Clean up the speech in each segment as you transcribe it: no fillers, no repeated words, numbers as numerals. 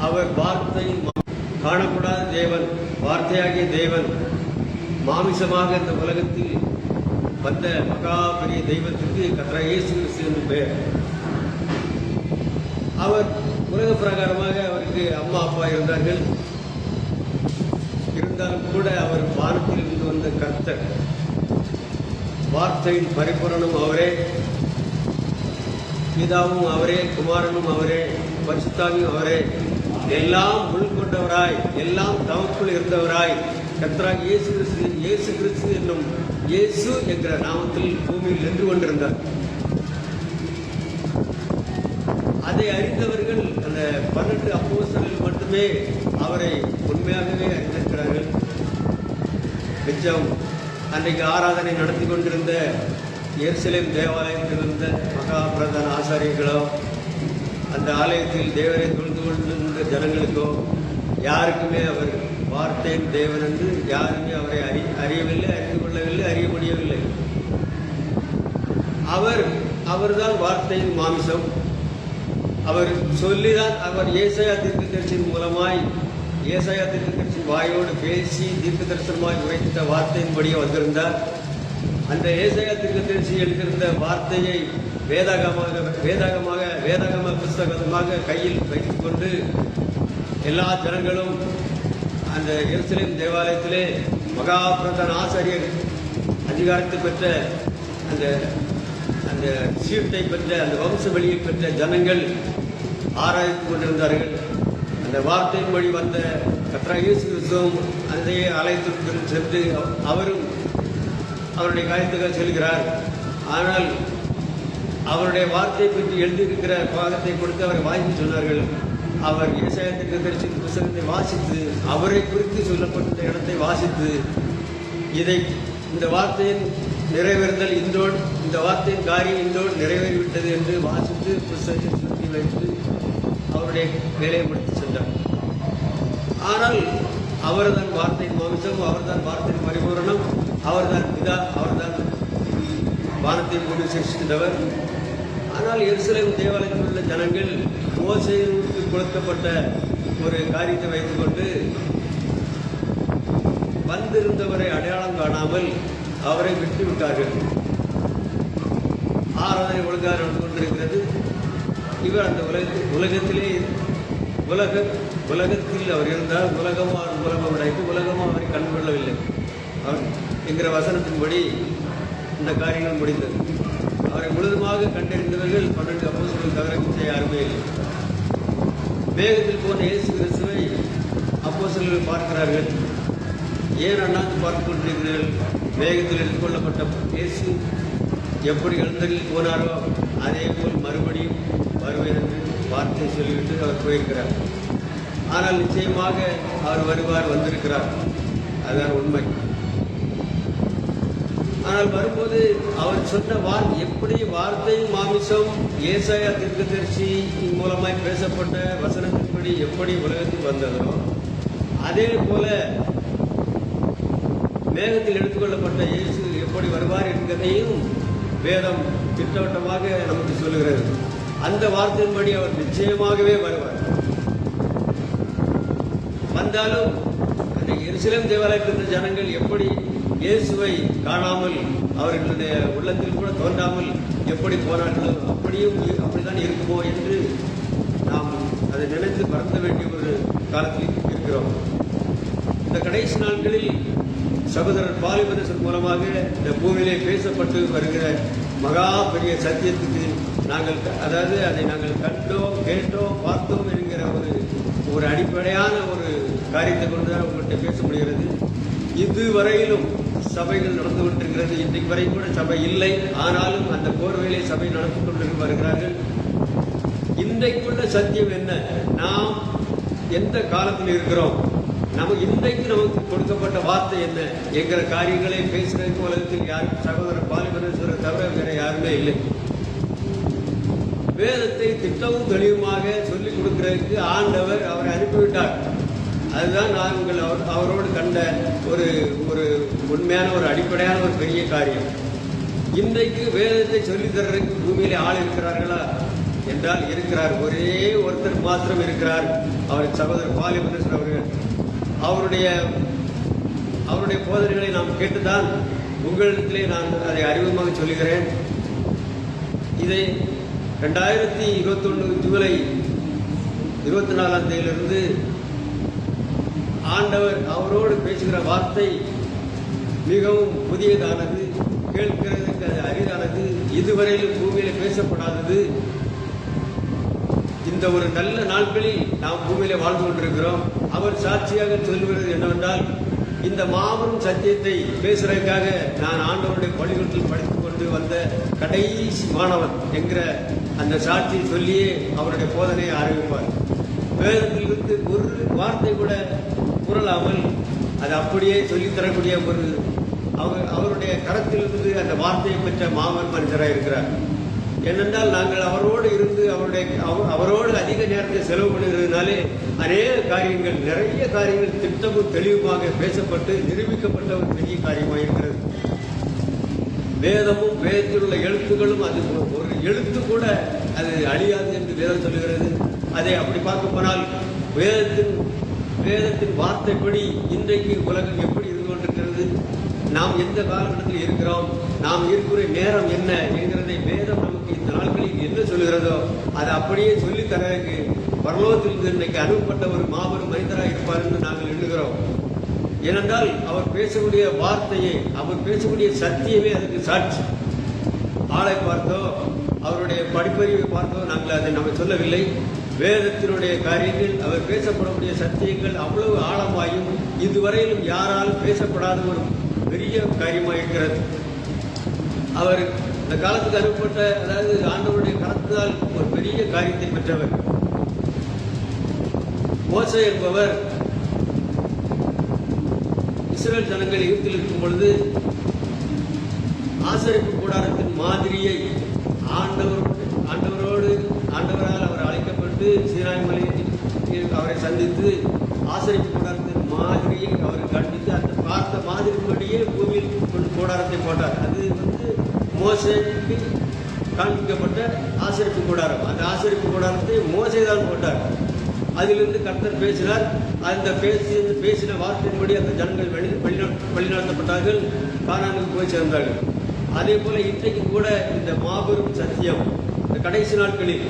அவர் வார்த்தை காணப்படாத தேவன், வார்த்தையாகிய தேவன் மாமிசமாக இந்த உலகத்தில் வந்த மகா பெரிய தெய்வத்திற்கு கர்த்தராகிய இயேசு கிறிஸ்து என்று பெயர். அவர் உலக பிரகாரமாக அவருக்கு அம்மா அப்பா இருந்தார்கள். இருந்தாலும் கூட அவர் வானத்தில் இருந்து வந்த கர்த்தர், வார்த்தையின் பரிபூரணம் அவரே, பிதாவும் அவரே, குமாரனும் அவரே, பரிசுத்தாவியும் அவரே, எல்லாம் உள்கொண்டவராய், எல்லாம் தமக்குள் இருந்தவராய் கர்த்தராகிய இயேசு கிறிஸ்து என்னும் இயேசு என்கிற நாமத்தில் பூமியில் நின்று கொண்டிருந்தார். அதை அறிந்தவர்கள் அந்த 12 அப்போஸ்தலர்கள் மட்டுமே அவரை உண்மையாகவே அறிந்திருக்கிறார்கள். மிச்சம் அன்றைக்கு ஆராதனை நடத்தி கொண்டிருந்த எருசலேம் தேவாலயத்தில் இருந்த மகா பிரதான ஆசாரியர்களோ, அந்த ஆலயத்தில் தேவனை தொழுது கொண்டிருந்த ஜனங்களுக்கோ யாருக்குமே அவர் வார்த்தையின் தேவன் என்று யாருமே அவரை அறியவில்லை, அறிந்து கொள்ளவில்லை, அறிய முடியவில்லை. அவர்தான் வார்த்தையின் மாமிசம். அவர் சொல்லிதான், அவர் ஏசாயா தீர்க்கதரிசியின் மூலமாய், ஏசாயா தீர்க்கதரிசியின் வாயோடு பேசி தீர்க்க தரிசனமாய் உரைத்த வார்த்தையின்படியே வந்திருந்தார். அந்த ஏசாயா தீர்க்கதரிசி எழுதியிருந்த வார்த்தையை வேதாகம புஸ்தகமாக கையில் வைத்துக் கொண்டு எல்லா ஜனங்களும் அந்த எருசலேம் தேவாலயத்திலே மகா பிரதான ஆசாரியர் அதிகாரத்தை பெற்ற அந்த சீட்டை பெற்ற, அந்த வம்ச வெளியை பெற்ற ஜனங்கள் ஆராய்ந்து கொண்டிருந்தார்கள். அந்த வார்த்தையின்படி வந்த கர்த்தராகிய இயேசு கிறிஸ்துவும் அந்த ஆலயத்திற்கு சென்று அவரும் அவருடைய காரியத்துக்காக செல்கிறார். ஆனால் அவருடைய வார்த்தையை பற்றி எழுதியிருக்கிற பாகத்தை கொடுத்து அவரை வாங்கி சொன்னார்கள். அவர் ஏசாயா தீர்க்கதரிசியின் புத்தகத்தை வாசித்து, அவரை குறித்து சொல்லப்பட்ட இடத்தை வாசித்து, இந்த வார்த்தையின் நிறைவேறுதல் இன்றோடு, இந்த வார்த்தையின் காரியம் இன்றோடு நிறைவேறிவிட்டது என்று வாசித்து புத்தகத்தை சுற்றி வைத்து அவருடைய வேலையை முடித்து சென்றார். ஆனால் அவர்தான் வார்த்தையின் மாமிசம், அவர்தான் வார்த்தையின் பரிபூரணம், அவர்தான் பிதா, அவர்தான் வானத்தின் மூடி சிருஷ்டித்தவர். ஆனால் எருசலேம் தேவாலயத்தில் உள்ள ஜனங்கள் மோசேயுக்கு கொடுக்கப்பட்ட ஒரு காரியத்தை வைத்துக் கொண்டு வந்திருந்தவரை அடையாளம் காணாமல் அவரை விட்டு விட்டார்கள். ஆராதனை ஒழுங்காக நடந்து கொண்டிருக்கிறது. இவர் அந்த உலகத்தில் அவர் இருந்தால் உலகம் உடைத்து உலகமும் அவரை கண்டுகொள்ளவில்லை அவர் என்கிற வசனத்தின்படி இந்த காரியங்கள் முடிந்தது. அவரை முழுதுமாக கண்டறிந்தவர்கள் 12 அப்போஸ்தலர்கள் தவிர மிச்சம் யாருமே இல்லை. வேகத்தில் போன இயேசு கிறிஸ்துவை அப்போஸ்தலர்கள் பார்க்கிறார்கள். ஏன் அண்ணாந்து பார்த்து கொண்டிருக்கிறீர்கள்? வேகத்தில் எடுத்துக்கொள்ளப்பட்ட இயேசு எப்படி எழுந்தரில் போனாரோ அதே போல் மறுபடியும் வருவேன் என்று வார்த்தை சொல்லிவிட்டு அவர் போயிருக்கிறார். ஆனால் நிச்சயமாக அவர் வருவார், வந்திருக்கிறார். அதுதான் உண்மை. ஆனால் வரும்போது அவர் சொன்ன எப்படி வார்த்தை மாமிசம் ஏசாயா தீர்க்கதரிசி மூலமாய் பேசப்பட்ட வசனத்தின்படி எப்படி உலகத்தில் வந்ததோ, அதே போல மேகத்தில் எடுத்துக்கொள்ளப்பட்ட இயேசு எப்படி வருவார் என்கிறதையும் வேதம் திட்டவட்டமாக நமக்கு சொல்லுகிறது. அந்த வார்த்தையின்படி அவர் நிச்சயமாகவே வருவார். வந்தாலும் அந்த எருசலேம் தேவாலயத்தில் ஜனங்கள் எப்படி இயேசுவை காணாமல், அவர்களுடைய உள்ளத்தில் கூட தோன்றாமல் எப்படி போனார்களோ அப்படிதான் இருக்குமோ என்று நாம் அதை நினைத்து மறந்த வேண்டிய ஒரு காலத்தில் இருக்கிறோம். இந்த கடைசி நாட்களில் சகோதரர் பாலிபதேசன் மூலமாக இந்த பூமியிலே பேசப்பட்டு வருகிற மகா பெரிய சத்தியத்துக்கு அதை நாங்கள் கண்டோம், கேட்டோம், பார்த்தோம் என்கிற ஒரு அடிப்படையான ஒரு காரியத்தை கொண்டுதான் உங்கள்கிட்ட பேச முடிகிறது. இதுவரையிலும் சபைகள் நடந்து கொண்டிருக்கிறது. இன்றைக்கு வரை கூட சபை இல்லை. ஆனாலும் அந்த போர்வையிலே சபை நடத்தி கொண்டு வருகிறார்கள். இன்றைக்குள்ள சத்தியம் என்ன? நாம் எந்த காலத்தில் இருக்கிறோம்? இன்றைக்கு நமக்கு கொடுக்கப்பட்ட வார்த்தை என்ன என்கிற காரியங்களை பேசுறதுக்கு உலகத்தில் யாரும் சகோதரர் பாலிபதேஸ்வரர் தவிர வேற யாருமே இல்லை. வேதத்தை திட்டமும் தெளிவுமாக சொல்லிக் கொடுக்கிறதுக்கு ஆண்டவர் அவரை அனுப்பிவிட்டார். அதுதான் நாங்கள் அவரோடு கண்ட ஒரு உண்மையான ஒரு அடிப்படையான ஒரு பெரிய காரியம். இன்றைக்கு வேதத்தை சொல்லித் தர்றதுக்கு பூமியிலே ஆள் இருக்கிறார்களா? எந்த என்றால் இருக்கிறார். ஒரே ஒருத்தர் மாத்திரம் இருக்கிறார். அவர் சகோதரர் பாலிமனேசன் அவர்கள். அவருடைய போதனைகளை நாம் கேட்டுதான் உங்களிடத்திலே நான் அதை அறிமுகமாக சொல்லுகிறேன். இதை 2021 ஜூலை 24ஆம் தேதியிலிருந்து ஆண்டவர் அவரோடு பேசுகிற வார்த்தை மிகவும் புதியதானது, கேட்கிறதுக்கு அது அரிதானது, இதுவரையிலும் பூமியில பேசப்படாதது. இந்த ஒரு நல்ல நாட்களில் நாம் பூமியில வாழ்ந்து கொண்டிருக்கிறோம். அவர் சாட்சியாக சொல்லுகிறது என்னவென்றால், இந்த மாபெரும் சத்தியத்தை பேசுறதுக்காக நான் ஆண்டவருடைய பள்ளிக்கூடத்தில் படித்துக் கொண்டு வந்த கடைசி மாணவன் என்கிற அந்த சாட்சியை சொல்லியே அவருடைய போதனையை ஆரம்பிப்பார். வேதத்திலிருந்து ஒரு வார்த்தை கூட கூறலாமல் அது அப்படியே சொல்லித்தரக்கூடிய ஒரு அவருடைய கரத்திலிருந்து அந்த வார்த்தையை பெற்ற மாபெரும் மனிதராக இருக்கிறார். ஏனென்றால் நாங்கள் அவரோடு இருந்து அவரோடு அதிக நேரத்தை செலவு பண்ணுகிறதுனாலே நிறைய காரியங்கள் திட்டமும் தெளிவுமாக பேசப்பட்டு நிரூபிக்கப்பட்ட ஒரு பெரிய காரியமாக இருக்கிறது. வேதமும் வேதத்தில் உள்ள எழுத்துக்களும் அது ஒரு எழுத்து கூட அது அழியாது என்று வேதம் சொல்லுகிறது. அதை அப்படி பார்க்க போனால் வேதத்தின் வார்த்தைப்படி இன்றைக்கு உலகம் எப்படி இருந்து கொண்டிருக்கிறது, நாம் எந்த காலகட்டத்தில் இருக்கிறோம், நாம் இருக்கிற நேரம் என்ன என்கிறதை வேதம் நமக்கு இந்த நாட்களில் என்ன சொல்லுகிறதோ அதை அப்படியே சொல்லி தரக்கு பரலோகத்திலிருந்து இன்னைக்கு அனுப்பப்பட்ட ஒரு மாபெரும் மனிதராக இருப்பார் என்று நாங்கள் எண்ணுகிறோம். ஏனென்றால் அவர் பேசக்கூடிய வார்த்தையை, அவர் பேசக்கூடிய சத்தியமே அதுக்கு சாட்சி. ஆளை பார்த்தோ அவருடைய படிப்பறிவை பார்த்தோ நாங்கள் அதை நம்ம சொல்லவில்லை. வேதத்தினுடைய காரியங்கள், அவர் பேசப்படக்கூடிய சத்தியங்கள் அவ்வளவு ஆழமாயும் இதுவரையிலும் யாராலும் பேசப்படாத ஒரு பெரிய காரியமாக இருக்கிறது. அவர் இந்த காலத்துக்கு அனுப்பப்பட்ட, அதாவது ஆண்டவருடைய கரத்தால் ஒரு பெரிய காரியத்தை பெற்றவர். மோசே என்பவர் இஸ்ரவேல் ஜனங்கள் எகிப்தில் இருக்கும் பொழுது ஆசரிப்பு கூடாரத்தின் மாதிரியை ஆண்டவரால் அவர் அழைக்கப்பட்டு சீனாய் மலையில் அவரை சந்தித்து ஆசரிப்பு கூடாரத்தின் மாதிரியை அவர் கண்டித்து அந்த பார்த்த மாதிரிப்படியே பூமியில் கொண்டு கூடாரத்தை போட்டார். அது மோசேக்கு காண்பிக்கப்பட்ட ஆசரிப்பு கூடாரம். அந்த ஆசரிப்பு கூடாரத்தை மோசே தான் போட்டார். அதிலிருந்து கர்த்தர் பேசினார். அந்த பேசின வார்த்தையின்படி அந்த ஜனங்கள் வழிநடத்தப்பட்டார்கள், கானானுக்கு போய் சேர்ந்தார்கள். அதே போல இன்றைக்கு கூட இந்த மாபெரும் சத்தியம், இந்த கடைசி நாட்களில்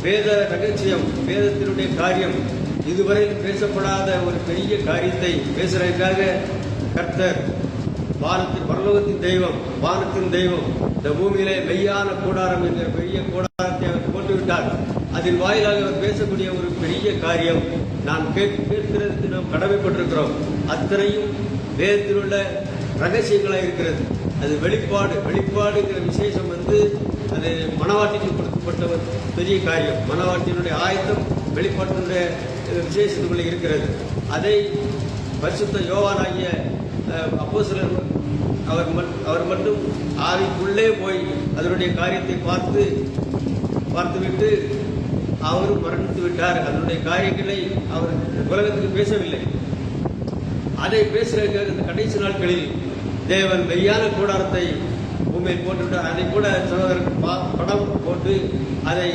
வேத ரகசியம், வேதத்தினுடைய காரியம், இதுவரையில் பேசப்படாத ஒரு பெரிய காரியத்தை பேசுறதுக்காக கர்த்தர் பரலோகத்தின் தெய்வம், வானத்தின் தெய்வம், இந்த பூமியிலே மெய்யான கூடாரம் என்ற பெரிய கூடாரத்தை அவர் போட்டுவிட்டார். அதன் வாயிலாக அவர் பேசக்கூடிய ஒரு பெரிய காரியம் நாம் கேட்கிறதுக்கு நாம் கடமைப்பட்டிருக்கிறோம். அத்தனையும் வேதத்தில் உள்ள ரகசியங்களாக இருக்கிறது. அது வெளிப்பாடுங்கிற விசேஷம் அது மணவாட்டிக்கு கொடுக்கப்பட்ட ஒரு பெரிய காரியம். மணவாட்டியினுடைய ஆயத்தம் வெளிப்பாட்டினுடைய விசேஷத்துக்குள்ளே இருக்கிறது. அதை பரிசுத்த யோவானாகிய அப்போஸ்தலர் அவர் மட்டும் ஆவிக்குள்ளே போய் அதனுடைய காரியத்தை பார்த்துவிட்டு அவரும் மரணித்து விட்டார். அதனுடைய காரியங்களை அவர் உலகத்துக்கு பேசவில்லை. அதை பேசுறதுக்காக இந்த கடைசி நாட்களில் தேவன் மெய்யான கூடாரத்தை பூமியில் போட்டுவிட்டார். அதை கூட சகோதரருக்கு படம் போட்டு அதை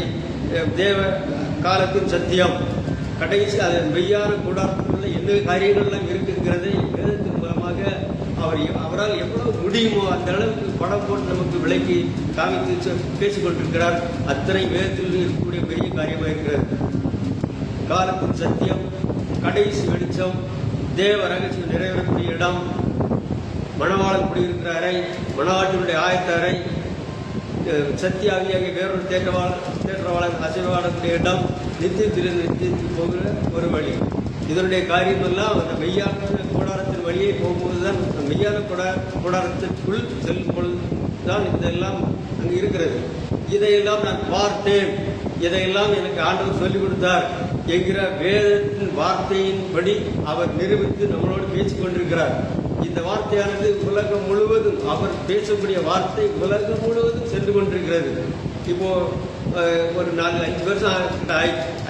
தேவ காலத்தின் சத்தியம் கடைசி அதை மெய்யான கூடாரத்துக்குள்ள என்ன காரியங்கள்லாம் இருக்குங்கிறதை வேதத்தின் மூலமாக அவரால் எவ்வளவு முடியுமோ அந்த அளவுக்கு படம் போட்டு நமக்கு விளக்கி காமித்து பேசிக் கொண்டிருக்கிறார். அத்தனை வேதத்தில் இருக்கக்கூடிய பெரிய காரியமாக இருக்கிறது. காலத்தின் சத்தியம், கடைசி வெளிச்சம், தேவ ரகசியம் நிறைவேறக்கூடிய இடம், மணவாளன் குடியிருக்கிற அறை, மணவாட்டினுடைய ஆயத்த அறை, சத்தியாகியாக வேறொரு தேற்றவாளன் அசைவாடக்கூடிய இடம், நித்தியத்திலிருந்து நித்தியத்துக்கு போகிற ஒரு வழி. இதனுடைய காரியம் எல்லாம் அந்த மெய்யான கூடாரத்தின் வழியே போகும்போதுதான், மெய்யான கூடாரத்திற்குள் செல்லும் பொழுதுதான் இதெல்லாம் அங்கு இருக்கிறது. இதையெல்லாம் நான் பார்த்தேன், இதையெல்லாம் எனக்கு ஆண்டவர் சொல்லிக் கொடுத்தார் என்கிற வேதத்தின் வார்த்தையின்படி அவர் நிரூபித்து நம்மளோடு பேசிக் கொண்டிருக்கிறார். இந்த வார்த்தையானது உலகம் முழுவதும், அவர் பேசக்கூடிய வார்த்தை உலகம் முழுவதும் சென்று கொண்டிருக்கிறது. இப்போ ஒரு 4-5 வருஷம்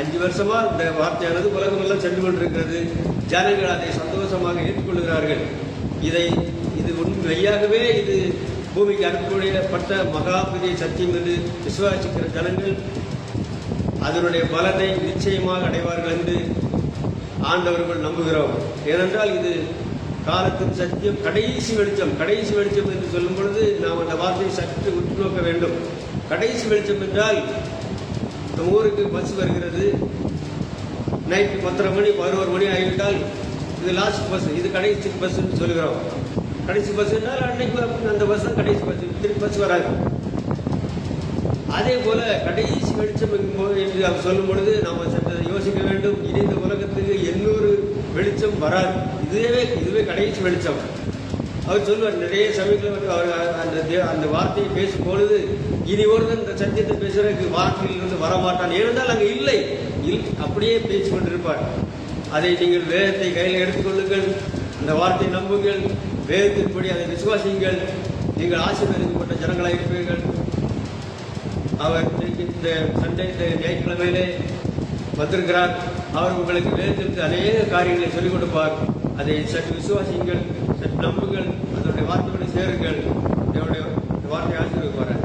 5 வருஷமா இந்த வார்த்தையானது உலகம் எல்லாம் சென்று கொண்டிருக்கிறது. ஜனங்கள் அதை சந்தோஷமாக ஏற்றுக்கொள்கிறார்கள். இது உண்மையாகவே இது பூமிக்கு அனுப்பப்பட்ட மகா பெரிய சத்தியம் என்று விசுவாசிக்கிற ஜனங்கள் அதனுடைய பலனை நிச்சயமாக அடைவார்கள் என்று ஆண்டவர்கள் நம்புகிறோம். ஏனென்றால் இது காலத்தின் சத்தியம், கடைசி வெளிச்சம். கடைசி வெளிச்சம் என்று சொல்லும் பொழுது நாம் அந்த வார்த்தையை சற்று உற்று நோக்க வேண்டும். கடைசி வெளிச்சம் என்றால் இந்த ஊருக்கு பஸ் வருகிறது, நைட்டு 10:30 மணி 11 மணி ஆகிவிட்டால் இது லாஸ்ட் பஸ், இது கடைசி பஸ் சொல்லுகிறோம். கடைசி பஸ் என்றால் அன்னைக்கு அந்த பஸ் தான் கடைசி பஸ், திருப்பி பஸ் வராது. அதே போல கடைசி வெளிச்சம் என்று அவர் சொல்லும் பொழுது நாம் சற்று யோசிக்க வேண்டும். இனி இந்த உலகத்துக்கு 800 வெளிச்சம் வராது, இதுவே கடைசி வெளிச்சம். அவர் சொல்லுவார் நிறைய சமயத்தில் அவர் அந்த வார்த்தையை பேசும் பொழுது, இனி ஒருவன் இந்த சத்தியத்தை பேசுறதுக்கு வார்த்தையிலிருந்து வரமாட்டான், ஏனென்றால் அங்கே இல்லை, அப்படியே பேச்சு கொண்டிருப்பார். அதை நீங்கள் வேதத்தை கையில் எடுத்துக்கொள்ளுங்கள், அந்த வார்த்தையை நம்புங்கள், வேதத்தின்படி அதை விசுவாசியுங்கள், நீங்கள் ஆசீர்வதிக்கப்பட்ட ஜனங்களாக இருப்பீர்கள். அவர் இந்த ஞாயிற்றுக்கிழமையிலே வந்திருக்கிறார். அவர் உங்களுக்கு வேதத்திற்கு அநேக காரியங்களை சொல்லிக் கொடுப்பார். அதை சற்று விசுவாசியுங்கள், சற்று நம்புங்கள், அதனுடைய வார்த்தைகளை சேருங்கள். என்னுடைய வார்த்தை ஆசீர்வதிப்பார்.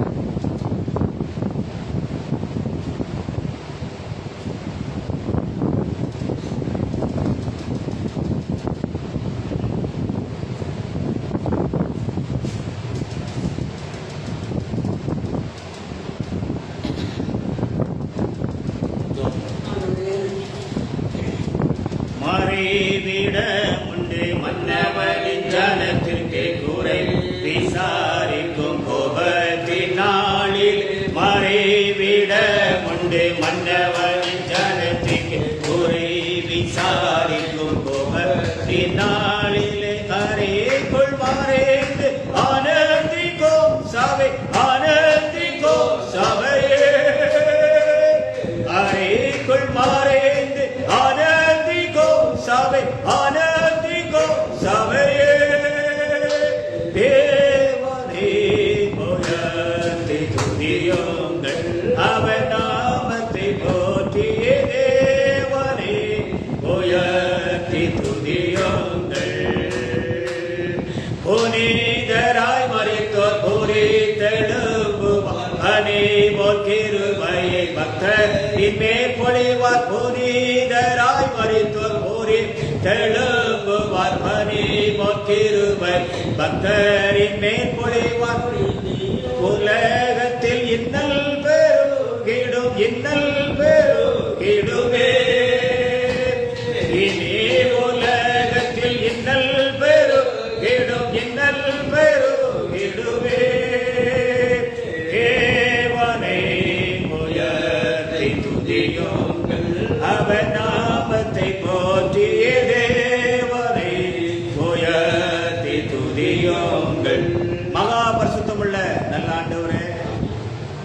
மறைவிட உண்டு மன்னவனின் ஜனத்திற்கு குறை விசாரிக்கும் கோபத்தின் நாளில். மறைவிட உண்டு மன்னவனின் ஜனத்திற்கு குறை விசாரிக்கும் கோபத்தின் நாளிலே. கரைக்குள் மறைந்து ஆனந்திக்கும் சபை, ஆனந்திக்கும் சபையே. அறைக்குள் மறைந்து சபை, ஆனந்திக்கோ சபையே. தேவனே உயர்த்தி துதியுங்கள், அவர் நாமத்தை போற்றிய தேவனே உயர்த்தி துதியுங்கள். புனிதராய் மரித்தோர் புரித்தெழும்புவார், அநேகோர் கிருபையை பக்தரின் மேல் பொழிவார். புனிதராய் மரித்தோர் தெழும்புவார், பனிபோல் கிருபை பக்தரின் மேல் பொழிவார். உலகத்தில் இன்னல் பெருகிடும், இன்னல் பெருகிடுமே. இனி உலகத்தில் இன்னல் பெருகிடும், இன்னல் பெருகிடுமே. தேவனை உயர்த்தி துதியுங்கள், அவர் நாமத்தை போற்றிய தேவனை உயர்த்தி துதியுங்கள். மகா பரிசுத்தமுள்ள நல்ல ஆண்டவரே,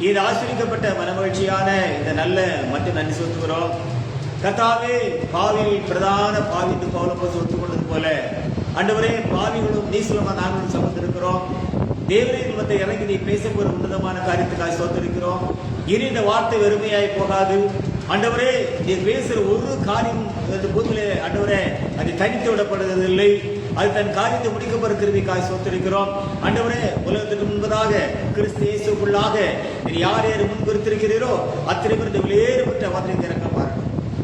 இது ஆசிரிக்கப்பட்ட மனமகிழ்ச்சியான இந்த நல்ல மற்றும் நன்றி செலுத்துகிறோம். கர்த்தாவே, பாவிகளில் பிரதான பாவி என்று பவுல் ஒத்துக்கொண்டது போல ஆண்டவரே, பாவிகளும் நீசுலமா நாங்களும் சமர்ந்திருக்கிறோம். தேவரின் மத்தை இறங்கி நீ பேச போற உன்னதமான காரியத்துக்காக சோத்திருக்கிறோம். இனி இந்த வார்த்தை வெறுமையாய் போகாது ஆண்டவரே. நீ பேசுற ஒரு காரியம் பூமியிலே ஆண்டவரே அது தனித்து விடப்படுவதில்லை, அது தன் காரியத்தை முடிக்கப்படுகிறதுக்காக சோத்திருக்கிறோம். ஆண்டவரே, உலகத்துக்கு முன்பதாக கிறிஸ்து இயேசுக்குள்ளாக நீ யார் யார் முன்குறித்திருக்கிறீரோ அத்தனை பேர் இந்த விலையேறப்பட்ட வார்த்தை இறங்க பாருங்க.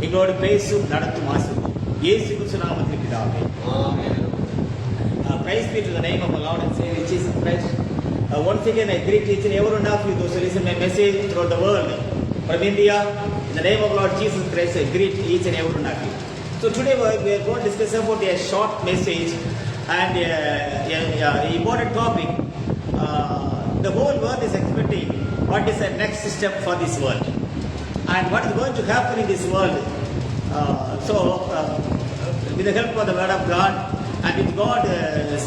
எங்களோடு பேசும் நடத்தும் ஆசிர்வதியும் இயேசு கிறிஸ்து நாமத்தில் பிதாவே. ஆமென். Praise be to the name of our Lord and Savior Jesus Christ. Once again I greet each and every one of you those who listen my message throughout the world. From India, in the name of Lord Jesus Christ, I greet each and every one of you. So today we are going to discuss about a short message and an important topic. The whole world is expecting what is the next step for this world and what is going to happen in this world. With the help of the word of God, and if God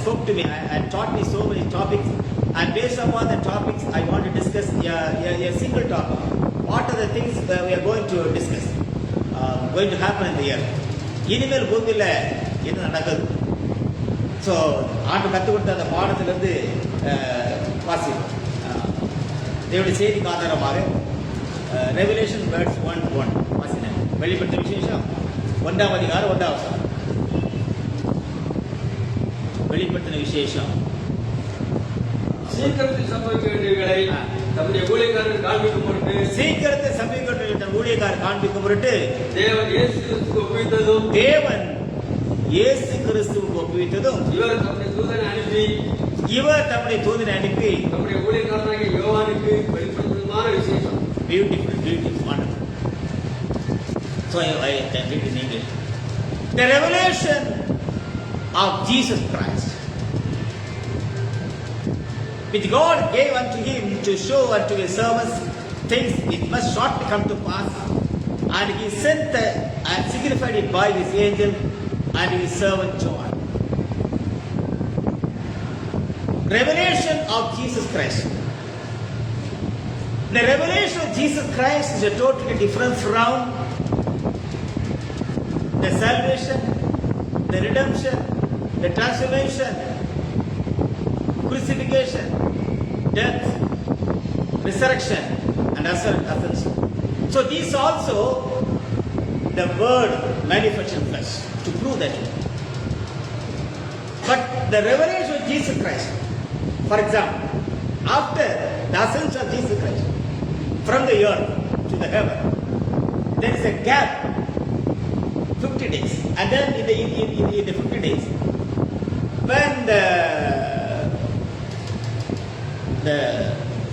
spoke to me and taught me so many topics, and based upon the topics I want to discuss a single topic. What are the things that we are going to discuss, going to happen in the earth? இனிமேல் பூமியில் என்ன நடக்குது? So ஆண்டு கற்றுக் கொடுத்த அந்த பாடத்திலிருந்து வாசிப்போம். தேவனுடைய செய்திக்கு ஆதாரமாக ரெவலேஷன் வேர்ட்ஸ் 1:1 வாசினேன். வெளிப்படுத்த விசேஷம் 1ஆம் அதிகாரம் 1ஆம் வசனம். வெளிப்படுத்தின விசேஷம் சீக்கிரத்தில் சம்பவிக்க வேண்டியவைகளை தம்முடைய ஊழியக்காரர் காண்பிக்கும் பொருட்டு சீக்கிரத்தை சமீபத்தில் தன் ஊழியக்காரர் காண்பிக்கும் பொருட்டு தேவன் இயேசு கிறிஸ்துவுக்கு ஒப்புவித்ததும் தேவன் இயேசு கிறிஸ்துவுக்கு ஒப்புவித்ததும் இவர் தம்முடைய தூதனை அனுப்பி தம்முடைய ஊழியக்காரனாகிய யோவானுக்கு வெளிப்படுத்துவதுமான விசேஷம். Beautiful, wonderful. So I can read in English. The revelation of Jesus Christ, which God gave unto him to show unto his servants things which must shortly come to pass, and he sent and signified it by his angel and his servant John. Revelation of Jesus Christ. The revelation of Jesus Christ is a totally different from the salvation, the redemption, the transformation, crucifixion, death, resurrection, and ascension. So these also the word manifested in flesh to prove that. But the revelation of Jesus Christ, for example, after the ascension of Jesus Christ from the earth to the heaven, there is a gap, 50 days, and then in the 50 days, when the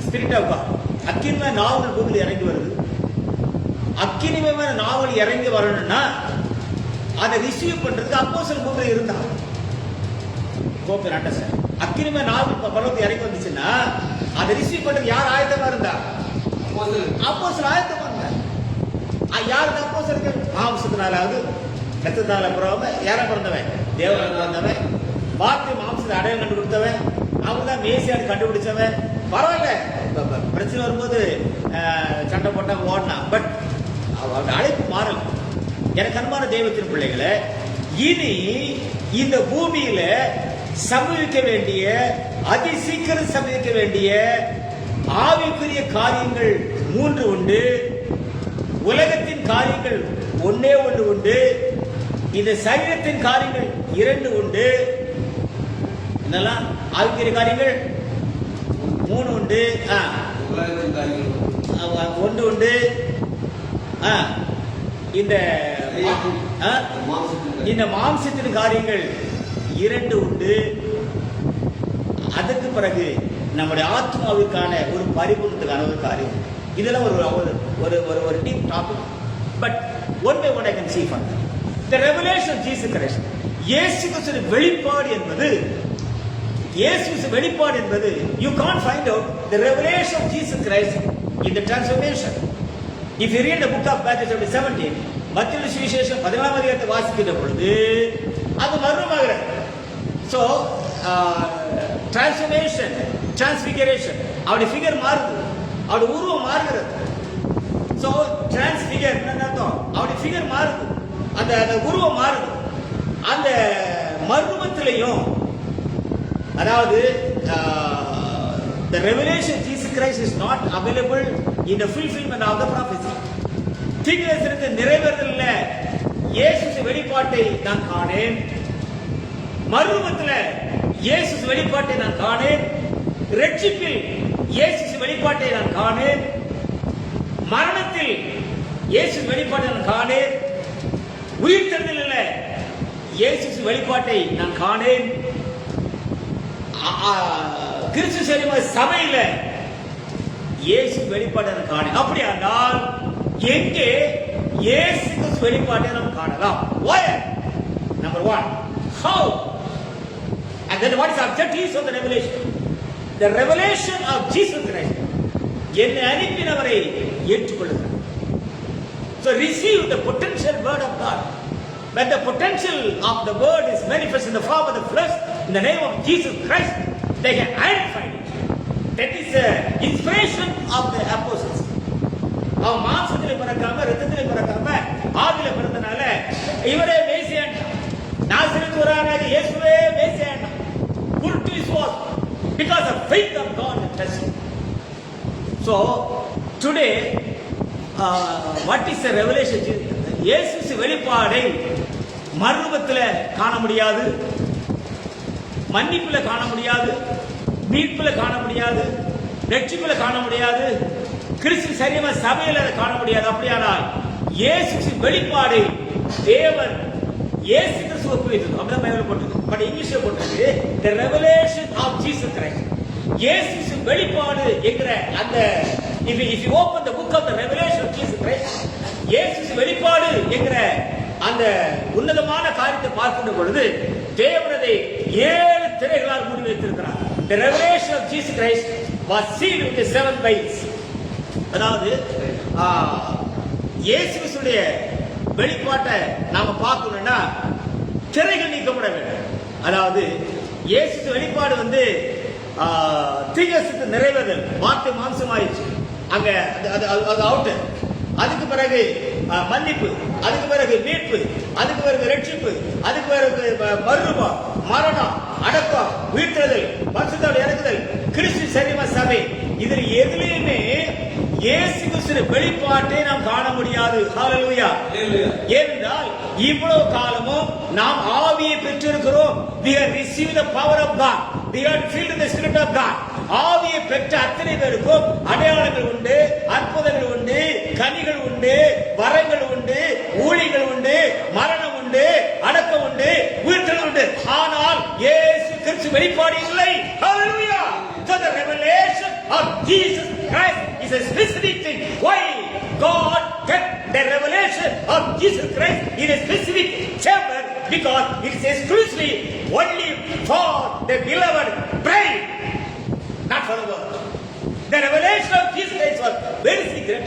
Spirit of God, அக்கினிமய நாவல் பூமியில் இறங்கி வருது. அக்கினிமய நாவல் இறங்கி வரணும்னா அதை receive பண்றதுக்கு அப்போஸ்தலர் பூமியில் இருந்தாங்க. கோபி அண்டர்ஸ்டாண்ட். அக்கினிமய நாவல் பரலோகத்தில் இறங்கி வந்துச்சுன்னா அதை ரிசீவ் பண்றது யார் ஆயத்தமா இருந்தா? அப்போஸ்தலர் ஆயத்தமா இருந்தாங்க. யார் அப்போஸ்தலர்கள்? மாம்சத்தினாலாவது ரத்தத்தால பிறந்தவன், யார பிறந்தவன்? தேவனால பிறந்தவன். வார்த்தை மாம்சத்தை அடையாளம் கண்டு கொடுத்தவன், அவங்க தான் மேசியான்னு கண்டுபிடிச்சவன். பரவாயில்ல, பிரச்சனை வரும்போது சண்டை போட்டா ஓடனா, பட் அவருடைய அழைப்பு மாறல. எனக்கு அன்பான தெய்வத்தின் பிள்ளைகளை, இனி இந்த பூமியில சம்பவிக்க வேண்டிய, அதி சீக்கிரம் சம்பவிக்க வேண்டிய ஆவிக்குரிய காரியங்கள் 3 உண்டு. உலகத்தின் காரியங்கள் ஒன்னே ஒன்று உண்டு. இந்த சரீரத்தின் காரியங்கள் 2 உண்டு. என்னெல்லாம்? ஆவிக்குரிய காரியங்கள் 3 உண்டு. ஒன்று உண்டு. இந்த மாம்சத்தின் காரியங்கள் 2 உண்டு. அதுக்கு பிறகு நம்முடைய ஆத்மாவுக்கான ஒரு பரிபூர்ணத்துக்கான ஒரு காரியம். இதெல்லாம் ஒரு deep topic. But one by one I can see from that. The revelation of Jesus Christ, இயேசு கிறிஸ்துவின் வெளிப்பாடு என்பது, you can't find out the revelation of Jesus Christ in the transformation. If you read the book of Matthew chapter 17, மத்தேயு சுவிசேஷம் 14ஆம் அதிகாரத்தை வாசிக்கிற பொழுது அது மறுமாகிறது. So transformation, transfiguration, அவருடைய ஃபிகர் மாறுது, அவருடைய உருவம் மாறுகிறது. So transfigure அர்த்தம் அவருடைய ஃபிகர் மாறுது, அந்த உருவம் மாறுது. அந்த மர்மத்திலையும், அதாவது the revelation of Jesus Christ is not available in the fulfillment of the prophecy. தீர்க்கதரிசனத்தின் நிறைவேறுதல்ல இயேசு வெளிப்பாட்டை நான் காணேன். மர்மத்தில் இயேசு வெளிப்பாட்டை நான் காணேன். ரட்சிப்பில் இயேசு வெளிப்பாட்டை நான் காணேன். மரணத்தில் இயேசு வெளிப்பாட்டை நான் காணேன். உயிர்த்தெழுதலில் இயேசு வெளிப்பாட்டை நான் காணேன். கிறிஸ்து சபையில இயேசு வெளிப்பாட்டை நான் காணேன். அப்படியானால் எங்கே இயேசு கிறிஸ்து வெளிப்பாட்டை நாம் காணலாம்? Where? Number 1, how? And then what is the objective of the revelation? The revelation of Jesus Christ. என்னை அனுப்பினவரை ஏற்றுக்கொள்ளுங்கள். So receive the potential word of God. When the potential of the word is manifest in the form of the flesh, in the name of Jesus Christ, they can identify it. That is the inspiration of the apostles. அவன் மாம்சத்திலே பிறக்காம, ரத்தத்திலே பிறக்காம, ஆவியில பிறந்தனால இவரே மேசியான், நாசரேத்து ஊரானாகிய இயேசுவே மேசியான். Good to his word, because of faith of God and trust. So today, what is the revelation? இயேசு வெளிப்பாடை மறுரூபத்தில் காண முடியாது, மன்னிப்புல காண முடியாது, மீட்புல காண முடியாது, ரட்சிப்புல காண முடியாது, கிறிஸ்து சரீரமா சபையில அதை காண முடியாது. அப்படியானால் இயேசு வெளிப்பாடு தேவன் இயேசு கிறிஸ்து ஒப்புவித்தது. அப்படிதான் பைபிள்ல போட்டிருக்கு. பட் இங்கிலீஷ்ல போட்டிருக்கு the revelation of Jesus Christ. இயேசு வெளிப்பாடு என்கிற அந்த if you open the book of the revelation of Jesus Christ, இயேசு வெளிப்பாடு என்கிற அந்த உன்னதமான காரியத்தை பார்க்கின்ற பொழுது தேவனதை 7 திரைகளால் மூடி வைத்திருக்கிறார். The revelation of Jesus Christ was sealed with the 7 vials. அதாவது இயேசுவுடைய வெளிப்பாட்டை நாம பார்க்கணும்னா திரைகள் நீக்கப்பட வேண்டும். அதாவது இயேசு வெளிப்பாடு தீர்க்கதரிசனத்தின் நிறைவேறுதல், வார்த்தை மாம்சமாயிடுச்சு, அங்க அது அவுட். அதுக்கு பிறகு மன்னிப்பு, அதுக்கு பிறகு மீட்பு, அதுக்கு பிறகு ரட்சிப்பு, அதுக்கு பிறகு மறுரூபம், மரணம், அடக்கம், உயிர்த்தெழுதல், பரிசுத்தோடு இறங்குதல், கிறிஸ்து சரீரமா சபை. இதில் எதுலையுமே இயேசு கிறிஸ்துவின் வெளிப்பாட்டை நாம் காண முடியாது. ஹல்லேலூயா. ஏனென்றால் இவ்வளவு காலமும் நாம் ஆவியை பெற்றிருக்கிறோம். we have received the power of God, we are filled with the spirit of God. ஆவியை பெற்ற அத்தனை பேருக்கும் அடையாளங்கள் உண்டு, அற்புதங்கள் உண்டு, கனிகள் உண்டு, வரங்கள் உண்டு, ஊழியங்கள் உண்டு, மரணம் உண்டு, அடக்கம் உண்டு, உயிர்த்தெழுதல் உண்டு. ஆனால் இயேசு கிறிஸ்து வெளிப்பாடு இல்லை. ஹல்லேலூயா. So the revelation of Jesus Christ is a specific thing. Why God kept the revelation of Jesus Christ in a specific chamber? Because it is exclusively only for the beloved bride, not for the world. The revelation of Jesus Christ was very secret,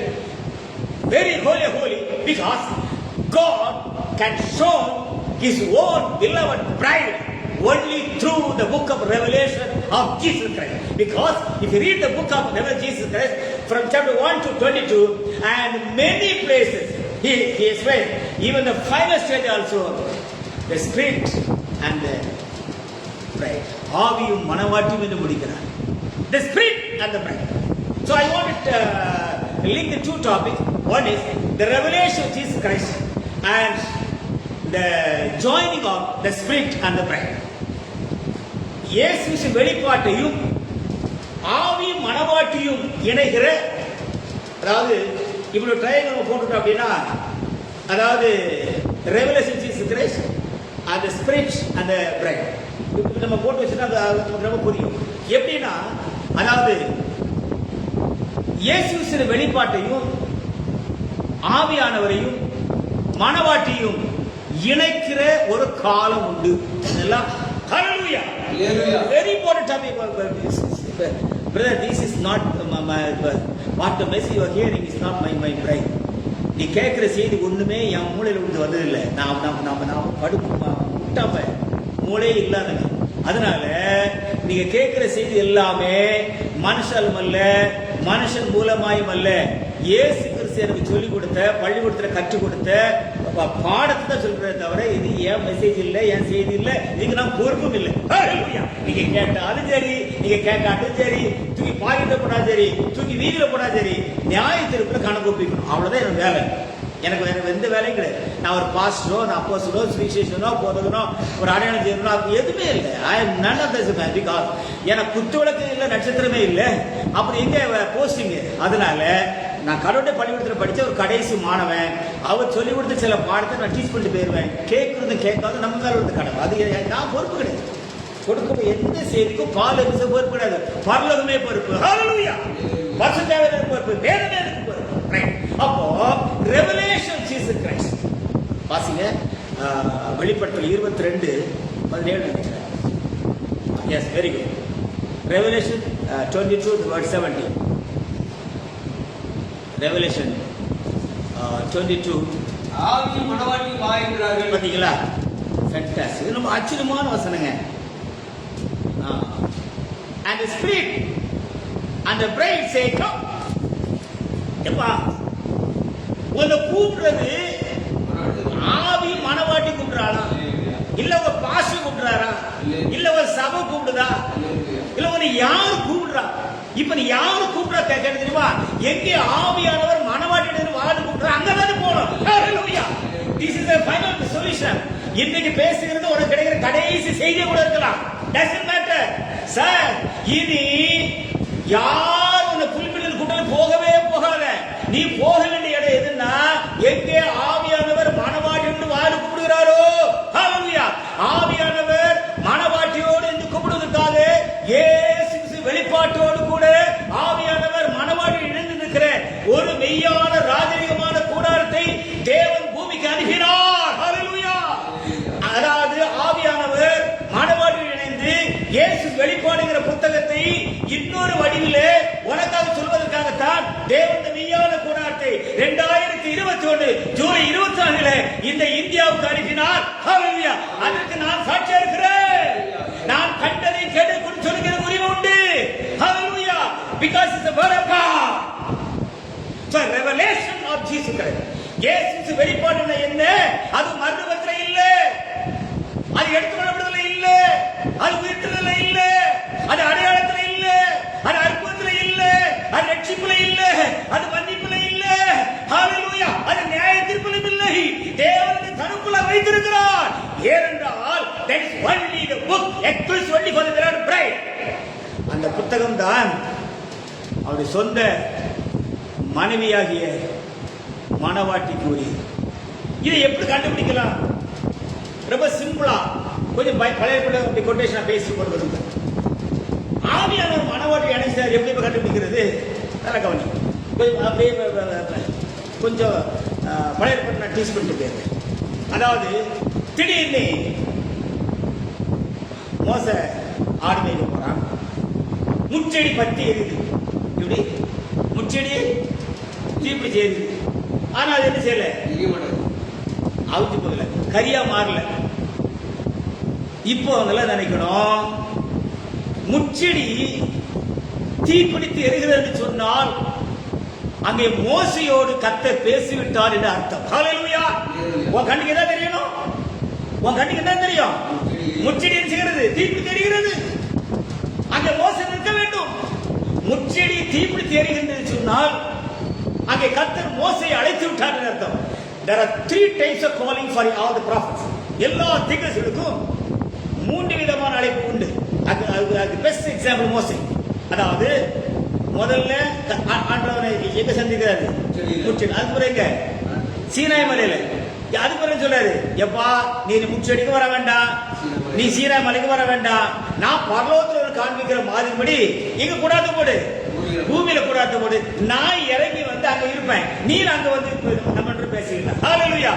very holy, because God can show His own beloved bride only through the book of Revelation of Jesus Christ. Because if you read the book of Revelation of Jesus Christ from chapter 1 to 22 and many places he explains, even the final stage also, the spirit and the bride, ஆவியும் மனவாட்டியும் என்று முடிக்கிறார். The spirit and the bride. So I want to link the two topics. One is the revelation of Jesus Christ and the joining of the spirit and the bride. இயேசு வெளிப்பாட்டையும் ஆவியும் மனவாட்டியும் இணைகிற, அதாவது இவ்வளவு triangle போட்டுட்டோம் அப்படின்னா, அதாவது revelation Jesus Christ and the spirit and the bride நம்ம போட்டு வச்சுன்னா அது ரொம்ப புரியும். எப்படின்னா, அதாவது இயேசு வெளிப்பாட்டையும் ஆவியானவரையும் மனவாட்டியும் இணைக்கிற ஒரு காலம் உண்டு. இதெல்லாம் ஹல்லேலூயா. Very important topic. Brother, this is not what the message you are hearing is not my brain. நீ கேட்கிற செய்தி ஒண்ணுமே என் மூளையில இருந்து வந்ததில்லை. நாம் படுப்பாம மூளை இல்லாதங்க. அதனால நீங்க கேட்கிற செய்தி எல்லாமே மனுஷாலும் அல்ல, மனுஷன் மூலமாயும் அல்ல, இயேசு கிறிஸ்து எனக்கு சொல்லிக் கொடுத்த, பள்ளிக்கூடத்துல கற்றுக் கொடுத்த பாடத்தை தான் சொல்றதே தவிர இது ஏன் மெசேஜ் இல்லை, ஏன் செய்தி இல்லை, இதுக்கு நான் பொறுப்பும் இல்லை. நீங்க கேட்டாலும் சரி, நீங்க கேட்காட்டும் சரி, தூக்கி பாக்கிட்ட போனா சரி, தூக்கி வீதியில போனா சரி, நியாய தீர்ப்புல கணக்கு ஒப்பிக்கணும். அவ்வளவுதான் எனக்கு வேலை. எனக்கு வேற எந்த வேலையும் கிடையாது. நான் ஒரு பாஸ்டரோ, நான் அப்போஸ்தலனோ, சுவிசேஷனோ, போதகனோ, ஒரு அடையாளம் செய்யணும், அது எதுவுமே இல்லை. I am none of this man. Because எனக்கு குத்து விளக்கு இல்லை, நட்சத்திரமே இல்லை, அப்படி எங்க போஸ்டிங். அதனால நான் கடவுளுடைய பள்ளிக்கூடத்தில் படித்த ஒரு கடைசி மாணவன். அவர் சொல்லிக் கொடுத்த சில பாடத்தை நான் டீச் பண்ணிட்டு போயிடுவேன். கேட்கறது கேட்காது நம்ம மேல வந்து கடமை. அது நான் பொறுப்பு கிடையாது. கொடுக்க எந்த செய்திக்கும் பால் பொறுப்பு கிடையாது. பரலோகமே பொறுப்பு. ஹல்லேலூயா. பரிசுத்தவான்களுக்கு பொறுப்பு, வேதமே பொறுப்பு. அப்போ ரெவலேஷன் ஜீசஸ் கிரைஸ்ட் வாசிங்க. வெளிப்படுத்தல் 22:17. Yes, very good. Revelation 22:17. Revelation 22. ஆவியும் மனவாட்டியும் வா என்றார்கள். பாத்தீங்களா? ஃபேண்டாஸ்டிக். இது ரொம்ப ஆச்சரியமான வசனங்க. And the spirit and the bride say come. எப்பா உன்னை கூப்பிடுறது ஆவி மனவாட்டி கூப்பிடுறாளா, இல்ல உங்க பாஸ்டர் கூப்பிடுறாரா, இல்ல ஒரு சபை கூப்பிடுதா, இல்ல உன்னை யாரு கூப்பிடுறா? இப்ப நீ யாரு கூப்பிடா கேட்கறது தெரியுமா? எங்கே ஆவியானவர் மனவாட்டியிடம் வாழ்ந்து கூப்பிடுற அங்கதானே போகணும். ஹல்லேலூயா. This is the final solution. இன்னைக்கு பேசுகிறது உனக்கு கிடைக்கிற கடைசி செய்தி கூட இருக்கலாம். Doesn't matter. சார், இனி யார் நீ போக வேண்டிய இடம் எதுன்னா எங்கே ஆவியானவர் மணவாட்டி என்று வாரி கூப்பிடுகிறாரோ, ஹல்லேலூயா, ஆவியானவர் மணவாட்டியோடு என்று கூப்பிடுவதற்காக இயேசு வெளிப்பாட்டோடு கூட ஆவியானவர் மணவாட்டி இணைந்து நிற்கிற ஒரு மெய்யான ராஜரீகமான கூடாரத்தை தேவன் பூமிக்கு அனுப்பினார். ஹல்லேலூயா. அதாவது ஆவியானவர் மணவாட்டி இணைந்து இயேசு வெளிப்பாடுகிற புத்தகத்தை இன்னொரு வடிவிலே உனக்காக சொல்வதற்காகத்தான் தேவன் மெய்யான கூடாரத்தை 2021 ஜூலை 24 இந்த இந்தியாவுக்கு அனுப்பினார். ஹல்லேலூயா. அதற்கு நான் சாட்சியா இருக்கிறேன். நான் கண்டதை கேட்டு சொல்லுகிற உரிமை உண்டு. Hallelujah, because it's the word of God. So revelation of Jesus Christ. இயேசு வெளிப்பாடு என்ன? அது மறுபத்திர இல்ல, அது எடுத்துக்கொள்ளப்படுதல இல்ல, அது உயிர்த்தெழுதல இல்ல, அது அடையாளத்துல இல்ல, அது அற்புதத்துல இல்ல, அது ரட்சிப்புல இல்ல, அது மன்னிப்புல இல்ல. ஹalleluya, அது நியாய தீர்ப்பிலும் இல்லை. தேவன் தனக்குள்ள வைத்திருக்கிறார். ஏனென்றால் there is only the book exclusive only for the Lord bride. அந்த புத்தகம் தான் அவருடைய சொந்த மனைவியாகிய மணவாட்டிக்கு உரியது. இதை எப்படி கண்டுபிடிக்கலாம்? ரொம்ப சிம்பிளா கொஞ்சம் பழைய கொட்டேஷன் பேசி கொண்டு வருங்க. ஆவியானவர் மணவாட்டி அணைச்சார் எப்படி கண்டுபிடிக்கிறது? நல்லா கவனி. அப்படியே கொஞ்சம் பழைய நான் டீச் பண்ணிட்டு போயிருக்கேன். அதாவது திடீர்னு மோச ஆடு மேய்க்க போறான். முச்செடி பத்தி எரியுது. இப்படி முச்செடி தீப்பிடிச்சு எரியுது. ஆனா அது என்ன செய்யல, அவுத்து போகல, கரியா மாறல. இப்போ அவங்க நினைக்கணும், முச்செடி தீப்பிடித்து எரிகிறது சொன்னால் அங்கே மோசையோடு கர்த்தர் பேசிவிட்டார் என்று அர்த்தம். ஹல்லேலூயா. உன் கண்ணுக்கு என்ன தெரியணும்? உன் கண்ணுக்கு என்ன தெரியும்? முச்செடி என்ன செய்கிறது? தீப்பிடித்து எரிகிறது. அங்கே மோசை நிற்க வேண்டும். முச்செடி தீப்பிடித்து எரிகிறது சொன்னால் அங்கே கர்த்தர் மோசையை அழைத்து விட்டார் என்று அர்த்தம். There are 3 types of calling for all the prophets. எல்லா தீர்க்கதரிசிகளுக்கும் 3 விதமான அழைப்பு உண்டு. அது பெஸ்ட் எக்ஸாம்பிள் மோசே. அதாவது முதல்ல ஆண்டவனை எங்க சந்திக்கிறாரு? முச்செடி. அது பிறகு சீனாய் மலையில. அது பிறகு சொல்றாரு, எப்பா நீ முச்செடிக்கு வர வேண்டாம், நீ சீனாய் மலைக்கு வர வேண்டாம், நான் பரலோகத்தில் காண்பிக்கிற மாதிரிபடி இங்க கூடாது போடு, பூமியில கூடாது போடு, நான் இறங்கி வந்து அங்க இருப்பேன், நீ அங்க வந்து நம்ம பேசிக்கலாம். ஹல்லேலூயா.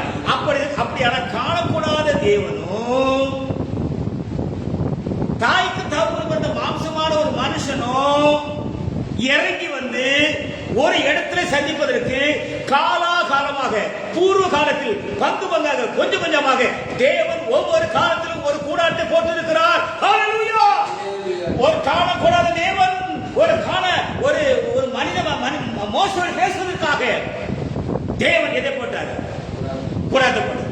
அப்படியான காணக்கூடாத தேவனும் தாய்க்கு தகப்பனுக்கு பிறந்த மாம்சமான ஒரு மனுஷனும் இறங்கி வந்து ஒரு இடத்துல சந்திப்பதற்கு காலாகாலமாக பூர்வ காலத்தில் பங்கு பங்காக கொஞ்சம் கொஞ்சமாக தேவன் ஒவ்வொரு காலத்திலும் ஒரு கூடாரத்தை போட்டிருக்கிறார். ஹல்லேலூயா. ஒரு காணக்கூடாத தேவன் ஒரு மனித மோசடி பேசுவதற்காக தேவன் எதை போட்டார்? கூடாரத்தை போட்டார்.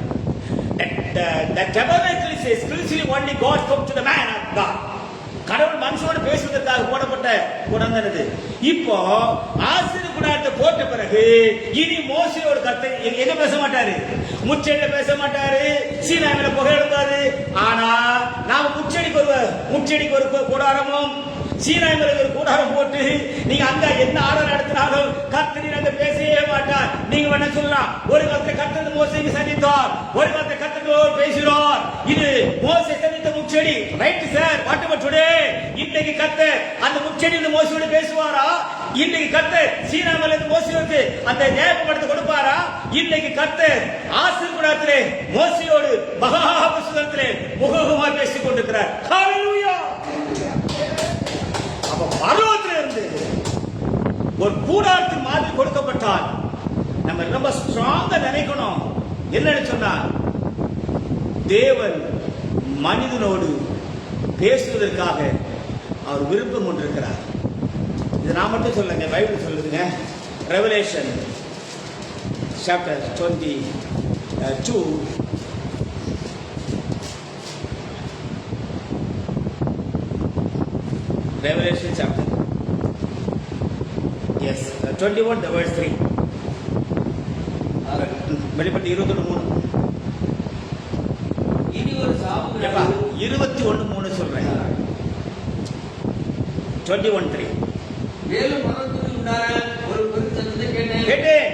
The tabernacle is exclusively only God spoke to the man of God. கடவுள் மனுஷனோடு பேசுவதற்காக போடப்பட்ட குணம். இப்போ ஆசீர்வாத கூடாரத்தை போட்ட பிறகு இனி மோசையோடு கர்த்தர் எங்க பேச மாட்டாரு? முச்செடியில பேச மாட்டாரு, சீனாவில புகை எழுந்தாரு. ஆனா நாம முச்செடிக்கு ஒரு கூடாரமும் சீனாவில ஒரு கூடாரம் போட்டு நீங்க அங்க என்ன ஆர்டர் நடத்தினாலும் கர்த்தர் அங்க பேசவே மாட்டார். நீங்க வேணா சொல்லலாம், ஒரு காலத்துல கர்த்தர் மோசைக்கு சந்தித்தார், ஒரு காலத்துல கர்த்தர் பேசுகிறார். இது மோசை சந்தித்த முச்செடி. Right sir, what about today? இன்னைக்கு கர்த்தர் அந்த முச்செடியில மோசையோடு பேசுவாரா? இன்னைக்கு கர்த்தர் சீனாவில இருந்து மோசையோடு அந்த ஞாபகப்படுத்த கொடுப்பாரா? இன்னைக்கு கர்த்தர் ஆசீர்வாத கூடாரத்திலே மோசையோடு மகா புஸ்தகத்திலே முகமுகமாக பேசிக் கொண்டிருக்கிறார். ஹல்லேலூயா. பரலோகத்திலிருந்து ஒரு கூடாரத்தின் மாதிரி கொடுக்கப்பட்டால் நம்ம ரொம்ப ஸ்ட்ராங்கா நினைக்கணும். என்னன்னு சொன்னா, தேவன் மனிதனோடு பேசுவதற்காக அவர் விருப்பம் கொண்டிருக்கிறார். இது நான் மட்டும் சொல்லுங்க, பைபிள் சொல்லுதுங்க. Revelation chapter 22 Revelation chapter 21 the verse 3. வெளிப்பட்டு 21:3. இனி ஒரு சாவு 21:3 சொல்றேன். 21:3. மேலும் பரலோகத்தில் உண்டான ஒரு பெருசத்தத்தை கேட்டேன். கேட்டேன்.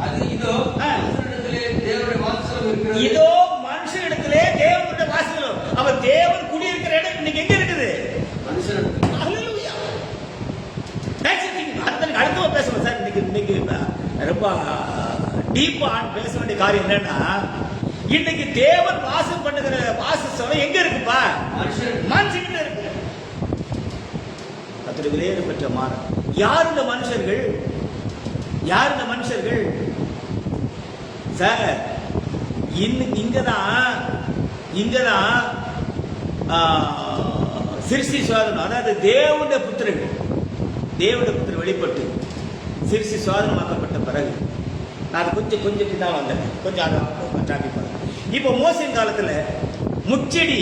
அது இதோ ஆ. மனுஷனிடத்திலே தேவனுடைய வாசஸ்தலம் இருக்கிறது. இதோ மனுஷனிடத்திலே தேவனுடைய வாசஸ்தலம். அவர் தேவன் குடியிருக்கிற இடம் இன்னைக்கு எங்க இருக்குது? மனுஷனிடத்தில். ஹalleluya. That's the thing. அடுத்து பேசுவோம் சார். இன்னைக்கு ரொம்ப டீப்பா பேச வேண்டிய காரியம் என்னன்னா, இன்னைக்கு தேவன் வாசம் பண்ணுகிற வாசஸ்தலம் எங்க இருக்குப்பா? மனுஷங்கிட்ட இருக்கு. கர்த்தருடைய பெற்ற மாறன். யார் இந்த மனுஷர்கள்? யார் இந்த மனுஷர்கள் சார்? இங்கதான் சிருஷ்டி சுவாதனம், அதாவது தேவனுடைய புத்திரர்கள், தேவனுடைய புத்திரர் வெளிப்பட்டு சிருஷ்டி சுவாதனமாக்கப்பட்ட பிறகு நான் அது கொஞ்சம் பின்னால் வந்தேன். கொஞ்சம் அதை டாபிக் பண்ணேன். இப்போ மோசையின் காலத்தில் முச்செடி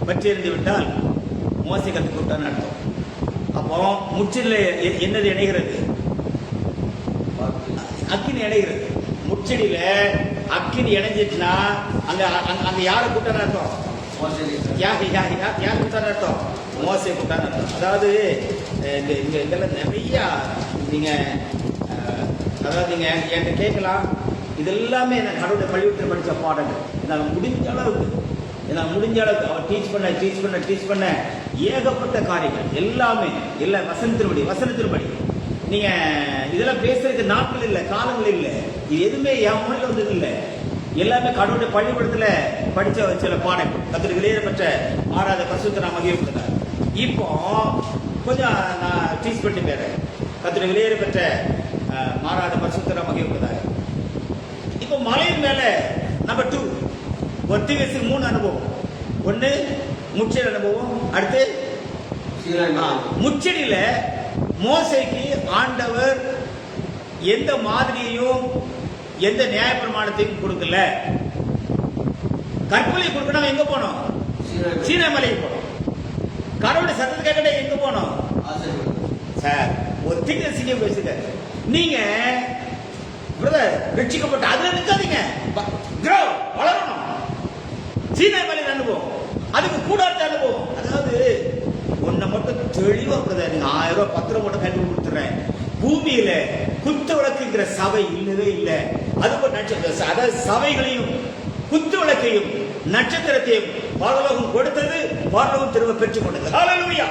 பற்றி இருந்து விட்டால் மோசை கற்றுக் கொடுத்தான்னு அர்த்தம். அப்போ முச்செடியில் என்னது இணைகிறது? அக்கினி இணைகிறது. முச்செடியில அக்கினி இணைஞ்சிட்டுனா அங்க அங்க யாரை கூட்டான்னு அர்த்தம்? யார் கூட்டான்னு அர்த்தம்? மோசை கூட்டான்னு அர்த்தம். அதாவது இதெல்லாம் நிறைய நீங்க அதாவது நீங்க என்கிட்ட கேட்கலாம். இதெல்லாமே நான் கடவுளை பள்ளிக்கூடத்தில் படித்த பாடங்கள். என்னால் முடிஞ்ச அளவுக்கு அவர் டீச் பண்ண ஏகப்பட்ட காரியங்கள் எல்லாமே எல்லாம் வசனத்தின்படி நீங்க இதெல்லாம் பேசுறதுக்கு நாட்கள் இல்லை, காலங்கள் இல்லை. இது எதுவுமே என் மொழியில் வந்தது இல்லை. எல்லாமே கடவுளுடைய பள்ளிக்கூடத்தில் படித்த சில பாடங்கள். கர்த்தருக்கு வெளியேறப்பட்ட மாறாத பரிசுத்த நாம் மகிழ்வுகிறார். இப்போ கொஞ்சம் நான் டீச் பண்ணி போறேன். கர்த்தருக்கு வெளியேறப்பட்ட மாறாத பரிசுத்த நாம் மகிழ்வுகிறார். இப்போ மலையின் மேல நம்பர் 2 ஒத்திகசி 3 அனுபவம். ஒன்று முச்செடி அனுபவம். அடுத்து முச்செடியில மோசைக்கு ஆண்டவர் எந்த மாதிரியையும் எந்த நியாய பிரமாணத்தையும் கொடுக்கல. கற்பனை கொடுக்கணும். எங்க போனோம்? சீனா மலைக்கு போனோம். கடவுளுடைய சத்தத்தை கேட்கணும். எங்க போனோம் சார்? ஒத்திகசிங்க பேசுங்க. நீங்க பிரதர் ரட்சிக்கப்பட்ட அதுல நிற்காதீங்க. வளரணும். சீனா மலையில் அனுபவம், அதுக்கு கூடாத அனுபவம். அதாவது ஒன்ன மட்டும் தெளிவா பிரதர், நீங்க 1000 ரூபாய் 10 ரூபாய் மட்டும் கண்டு கொடுத்துறேன். பூமியில குத்து விளக்குங்கிற சபை இல்லவே இல்லை. அதாவது சபைகளையும் குத்து விளக்கையும் நட்சத்திரத்தையும் பரலோகம் கொடுத்தது, பரலோகம் திரும்ப பெற்றுக் கொண்டது. ஹalleluya.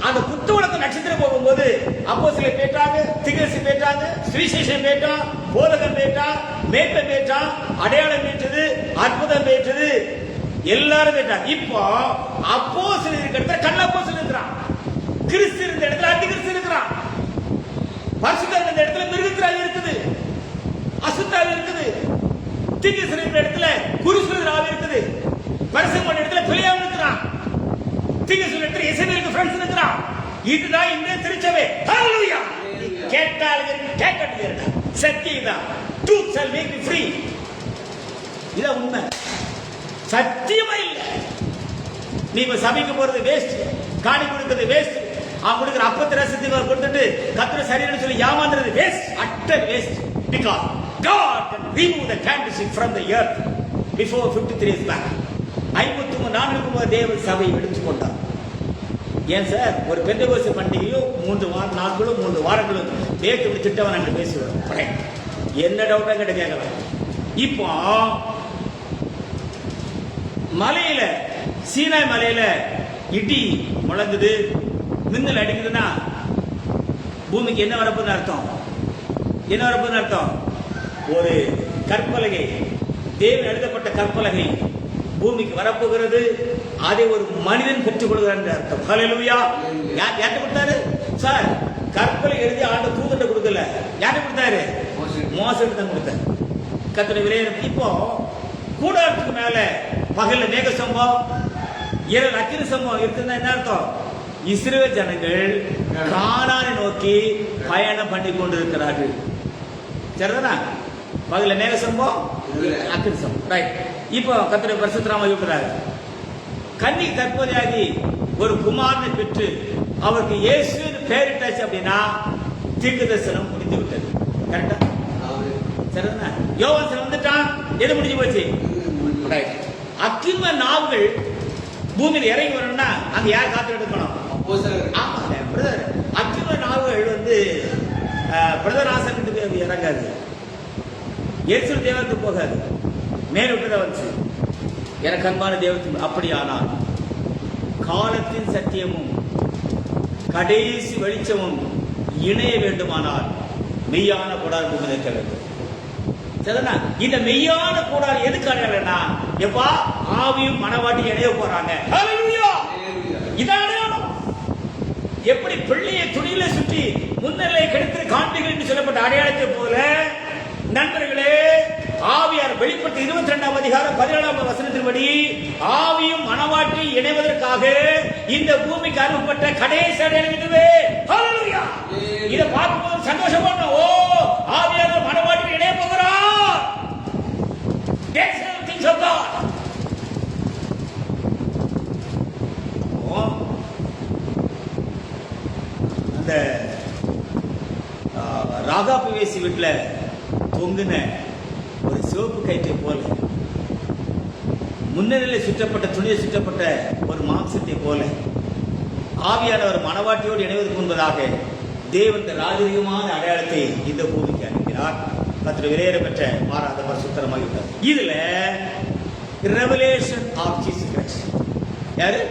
அந்த குத்து விளக்கு நட்சத்திரம் போகும்போது அப்போஸ்தலர் பேட்டாங்க, திகசி பேட்டாங்க, சுவிசேஷம் பேட்டா, போதகம் பேட்டா, மேய்ப்பன் பேட்டா, அடையாளம் பேட்டது, அற்புதம் பேட்டது, எல்லாரும் பேட்டாங்க. இப்போ அப்போஸ்தலர் இருக்கிற இடத்துல கள்ள அப்போஸ்தலர் இருக்கிறான். கிறிஸ்து இருந்த இடத்துல அந்தி கிறிஸ்து இருக்கிறான். பரிசுத்தர் இருந்த இடத்துல மிருகத்திராவி இருக்குது, அசுத்தாவி இருக்குது. திகசி இருக்கிற இடத்துல குருசுராவி இருக்குது. பரிசுத்தர் இடத்துல பிழையாம இருக்கிறான். திகசி இடத்துல இசைவேலுக்கு ஃப்ரெண்ட்ஸ் இருக்கிறான். இதுதான் இந்த திருச்சபை. ஹalleluya. கேட்டாலும் கேட்கறது சத்தியம்தான். Truth shall make you free. இத உண்மை. சத்தியமா இல்ல. நீ இப்ப சபைக்கு போறது வேஸ்ட், காணி கொடுக்கிறது வேஸ்ட், அவன் கொடுக்கிற அப்பத்தை ரசத்தை கொடுத்துட்டு கர்த்தர் சரின்னு சொல்லி ஏமாந்துறது waste, utter waste. Because God can remove the candlestick from the earth before 53 years back. 53 நாளுக்கு முன்பு தேவன் சபையை எடுத்துக்கொண்டார். ஏன் சார்? ஒரு பெந்தெகோஸ்து பண்டிகையும் 3 நாட்களும் 3 வாரங்களும் டேட் இப்படி திட்டவன் என்று பேசுவார். என்ன டவுட்டா கிட்ட கேட்கலாம். இப்போ மலையில சீனாய் மலையில இடி முழங்குது, மின்னல் அடிக்குதுன்னா பூமிக்கு என்ன வரப்போன்னு அர்த்தம்? என்ன வரப்போன்னு அர்த்தம்? ஒரு கற்பலகை, தேவன் எழுதப்பட்ட கற்பலகை பூமிக்கு வரப்போகிறது. அதை ஒரு மனிதன் பெற்றுக் கொள்கிறார் என்று அர்த்தம். ஹalleluya. யார்கிட்ட கொடுத்தாரு சார்? கற்பலை எழுதி ஆண்டு தூதட்ட கொடுக்கல. யார்கிட்ட கொடுத்தாரு? மோசேக்கு தான் கொடுத்தாரு. கர்த்தருடைய விலையேறும். இப்போ கூடாரத்துக்கு மேல பகல்ல மேக சம்பவம், இரவு அக்கினி சம்பவம் இருக்குன்னா என்ன அர்த்தம்? இஸ்ரவேல் ஜனங்கள் கானானை நோக்கி பயணம் பண்ணி கொண்டிருக்கிறார்கள். சரிதானா? பகல்ல மேக சம்பவம், அக்கினி சம்பவம். ரைட். இப்போ கர்த்தருடைய பரிசுத்த நாமம் இருக்கிறார். கன்னி கற்பதையாகி ஒரு குமாரனை பெற்று அவருக்கு இயேசுன்னு பெயரிட்டாச்சு அப்படின்னா தீர்க்க தரிசனம் முடிந்து விட்டது. கரெக்டா? சரிதானா? யோவான் வந்துட்டான், எது முடிஞ்சு போச்சு? அக்கின்ம நாவுகள் பூமியில் இறங்கி வரணும்னா அங்க யார் காத்து எடுக்கணும்? ஆமா பிரதர். அக்கின்ம நாவுகள் பிரதர் ஆசனுக்கு இறங்காது, எரிசல் தேவத்துக்கு போகாது, மேல் விட்டுதான் வந்துச்சு. எனக்கு அன்பான தேவத்தின் அப்படியானால் காலத்தின் சத்தியமும் கடைசி வெளிச்சமும் இணைய வேண்டுமானால் மெய்யான கூடாரம் பூமி நிற்க வேண்டும். சரிதானா? இந்த மெய்யான கூடாரம் எதுக்கு அடையாளம்னா, எப்பா ஆவியும் மனவாட்டி இணைய போறாங்க. ஹல்லேலூயா! இதான் அடையாளம். எப்படி பிள்ளையை துணியில சுற்றி முன்னிலை கிடைத்து காண்பீர்கள் என்று சொல்லப்பட்ட அடையாளத்தை போல நண்பர்களே, ஆவியார் வெளிப்பட்டு 22ஆம் அதிகாரம் 17ஆம் வசனத்தின்படி ஆவியும் மனவாட்டி இணைவதற்காக இந்த பூமிக்கு அனுப்பப்பட்ட கடைசி அடையாளம் இதுவே. ஹல்லேலூயா! இதை பார்க்கும்போது சந்தோஷப்படணும். ஓ, ஆவியார் மனவாட்டி இணைய போகிறார். That's the things of God. அந்த ராகாபு வேசி வீட்டில் தொங்குன ஒரு சிவப்பு கயிற்றை போல, முன்னிலையில் சுற்றப்பட்ட துணியை சுற்றப்பட்ட ஒரு மாம்சத்தை போல ஆவியானவர் மனவாட்டியோடு இணைவதற்கு முன்பதாக தேவன் ராஜரீகமான அடையாளத்தை இந்த பூமிக்கு அனுப்பினார். கர்த்தர் விலையேற பெற்ற மாறாத பரிசுத்தரமாக இருந்தார். இதுல ரெவலேஷன் ஆஃப் ஜீசஸ் கிரைஸ்ட் யாரு?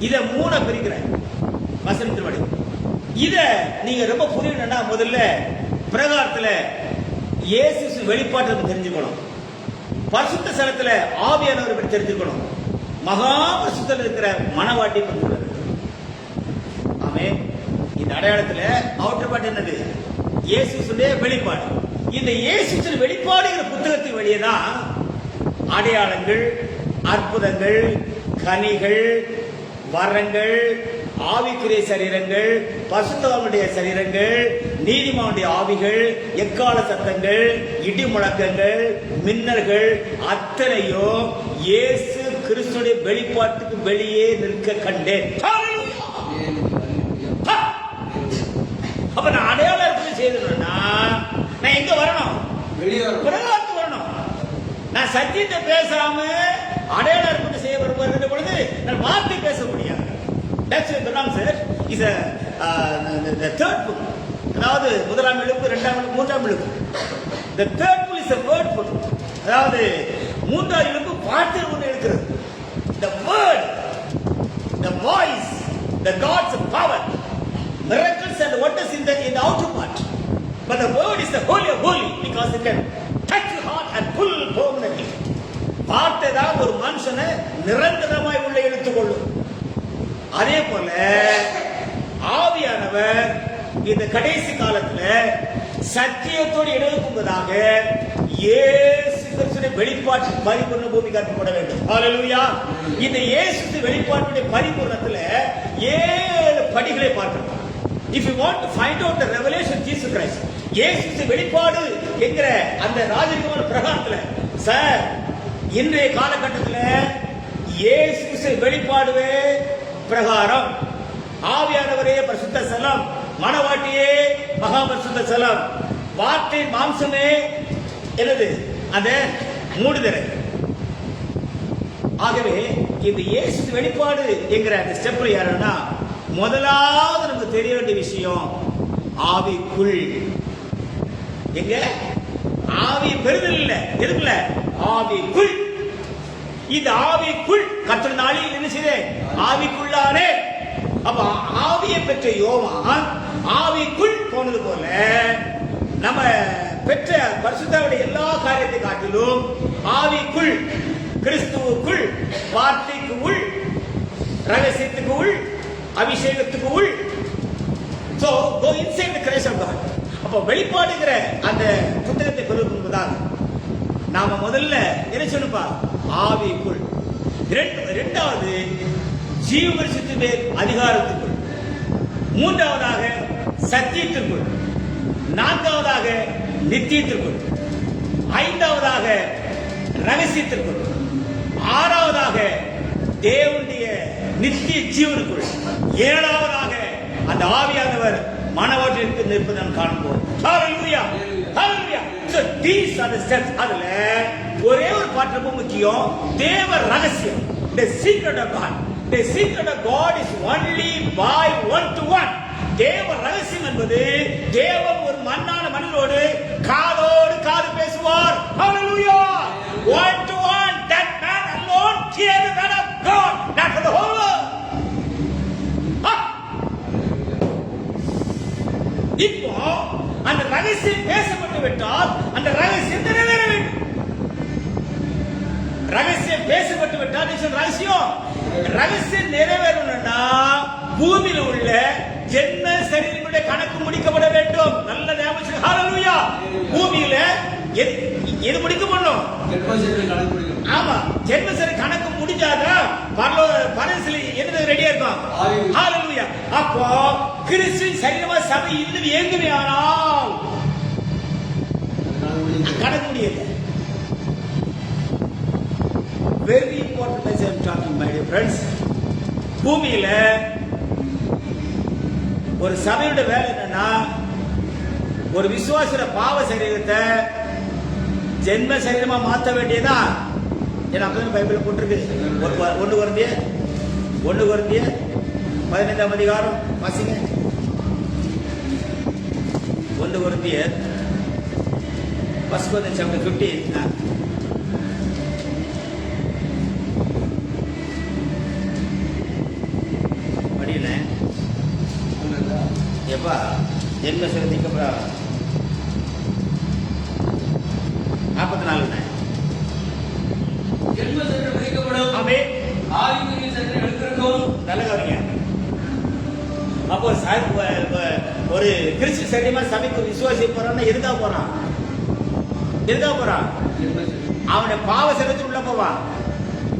இத மூணா பிரிக்கிறேன் வசனத்தின்படி. இத நீங்க ரொம்ப புரியணும்னா முதல்ல பிரகாரத்துல இயேசு வெளிப்பாட்டை தெரிஞ்சுக்கணும், பரிசுத்த ஸ்தலத்துல ஆவியானவர் பற்றி தெரிஞ்சுக்கணும், மகா பரிசுத்தத்தில் இருக்கிற மனவாட்டி பற்றி. ஆமே. இந்த அடையாளத்துல அவுட்டர் பார்ட் என்னது? இயேசுடைய வெளிப்பாடு. இந்த இயேசு வெளிப்பாடுங்கிற புத்தகத்தின் வழியே தான் அடையாளங்கள், அற்புதங்கள், கனிகள், வரங்கள், ஆவிக்குரிய சரீரங்கள், பரிசுத்தவான்களுடைய சரீரங்கள், நீதிமானுடைய ஆவிகள், எக்கால சத்தங்கள், இடி முழக்கங்கள், மின்னல்கள் அத்தனையும் இயேசு கிறிஸ்துடைய வெளிப்பாட்டுக்கு வெளியே நிற்க கண்டேன். அப்ப நான் அடையாளம் எப்படி செய்யணும்னா, நான் எங்க வரணும்? பிரகாரத்துக்கு வரணும். நான் சத்தியத்தை பேசாம அடையாளம் எப்படி செய்ய வருகிற பொழுது நான் வார்த்தை பேச முடியாது. That's what belongs there. Is the third book. அதாவது முதலாம் எழுப்பு, இரண்டாம் எழுப்பு, மூன்றாம் எழுப்பு. The third book is a word book. அதாவது மூன்றாம் எழுப்பு வார்த்தை ஒன்று இருக்கிறது. The word, the voice, the God's power, miracles and wonders in the outer part. But the word is the holy of holy because it can touch your heart and pull permanently. வார்த்தை தான் ஒரு மனுஷனை நிரந்தரமாய் உள்ள இழுத்துக்கொள்ளும். அதே போல ஆவியானவர் இந்த கடைசி காலத்துல சத்தியத்தோடு இணைக்கும்பதாக இயேசு கிறிஸ்துவின் வெளிப்பாட்டு பரிபூர்ண பூமிக்கு அனுப்பப்பட வேண்டும். ஹல்லேலூயா! இந்த இயேசு வெளிப்பாட்டுடைய பரிபூர்ணத்துல 7 படிகளை பார்க்கணும். If you want to find out the revelation of Jesus Christ, இயேசு வெளிப்பாடு என்கிற அந்த ராஜரீகமான பிரகாரத்துல சார் இன்றைய காலகட்டத்தில் இயேசு வெளிப்பாடுவே பிரகாரம் ஆவியானவரே பரிசுத்த ஸ்தலம், மனவாட்டியே மகா பரிசுத்த ஸ்தலம், வார்த்தை மாம்சமே என்னது அந்த மூடுதலை. ஆகவே இந்த இயேசு வெளிப்பாடு என்கிற அந்த ஸ்டெப்ல யாருன்னா முதலாவது நமக்கு தெரிய வேண்டிய விஷயம் ஆவிக்குள். எங்க ஆவி பெறுதல் இல்ல, எதுக்குள்ள? ஆவிக்குள். இந்த ஆவிக்குள் கர்த்தர் நாளில் என்ன செய்தே? ஆவிக்குள்ளாரே. அப்ப ஆவியை பெற்ற யோவான் ஆவிக்குள் போனது போல நம்ம பெற்ற பரிசுத்தருடைய எல்லா காரியத்தை காட்டிலும் ஆவிக்குள், கிறிஸ்துவுக்குள், வார்த்தைக்கு உள், ரகசியத்துக்கு உள், அபிஷேகத்துக்கு உள். So go inside the Christ of God. அப்ப வெளிப்பாடுகிற அந்த புத்தகத்தை பெறுவதுதான் நாம முதல்ல என்ன சொல்லுப்பா? ஆவிக்குள். இரண்டாவது ஜீவபரிசுத்த அதிகாரத்துக்குள், மூன்றாவதாக சத்தியத்திற்குள், நான்காவதாக நித்தியத்திற்குள், ஐந்தாவதாக ரகசியத்திற்குள், ஆறாவதாக தேவனுடைய நித்திய ஜீவனுக்குள், ஏழாவதாக அந்த ஆவியானவர் மனவாட்டிற்கு நிற்பதை நாம் காண்போம். ஹல்லேலூயா, ஹல்லேலூயா. So these are the steps. அதுல ஒரே ஒரு பாட்டு ரொம்ப முக்கியம், தேவ ரகசியம். The secret of God. The secret of God is only by one to one. தேவ ரகசியம் என்பது தேவன் மண்ணான மனிதரோடு காதோடு காது பேசுவார். Hallelujah. One to one, that man alone hear the word of God, not for the whole world. இப்போ அந்த ரகசியம் பேசப்பட்டு விட்டால் அந்த ரகசியம் நிறைவேற வேண்டும். ரகசியம் பேசப்பட்டு விட்டால் ரகசியம் நிறைவேறணும்னா பூமியில் உள்ள ஜென்ம சரீரங்களுடைய கணக்கு முடிக்கப்பட வேண்டும். நல்ல ஞாபகம். ஹalleluya. பூமியில எது முடிக்கப்படணும்? ஆமா, ஜென்ம சரீர கணக்கு முடிஞ்சாதான் பரலோகத்துல என்ன ரெடியா இருக்கும்? ஹalleluya. அப்போ கிறிஸ்துவின் சரீரமா சபை இன்னும் இயங்குமே ஆனால் கணக்கு முடியல. Very important message I am talking, my dear friends. பூமியில ஒரு சபையோட வேலை என்னன்னா, ஒரு விசுவாசியோட பாவ சரீரத்தை ஜென்ம சரீரமா மாற்ற வேண்டியதா. ஏன்னா பைபிள் போட்டிருக்கு. 1 கொரிந்தியர் 15ஆம் அதிகாரம் வாசிங்க. 1 கொரிந்தியர் 15 எப்பா ஜென்ம சரீரத்துக்கு அப்புறம் 44 ஜென்ம சரீரம் விதிக்கப்படும். ஆமென். ஆவிக்குரிய சரீரம் எடுத்திருக்கும். நல்ல கவனிங்க. அப்போ ஒரு கிறிஸ்து சரீரமா சபைக்கு விசுவாசி போறான்னா எதுக்காக போறான்? அவனுடைய பாவ சரீரத்தில் உள்ள போவான்.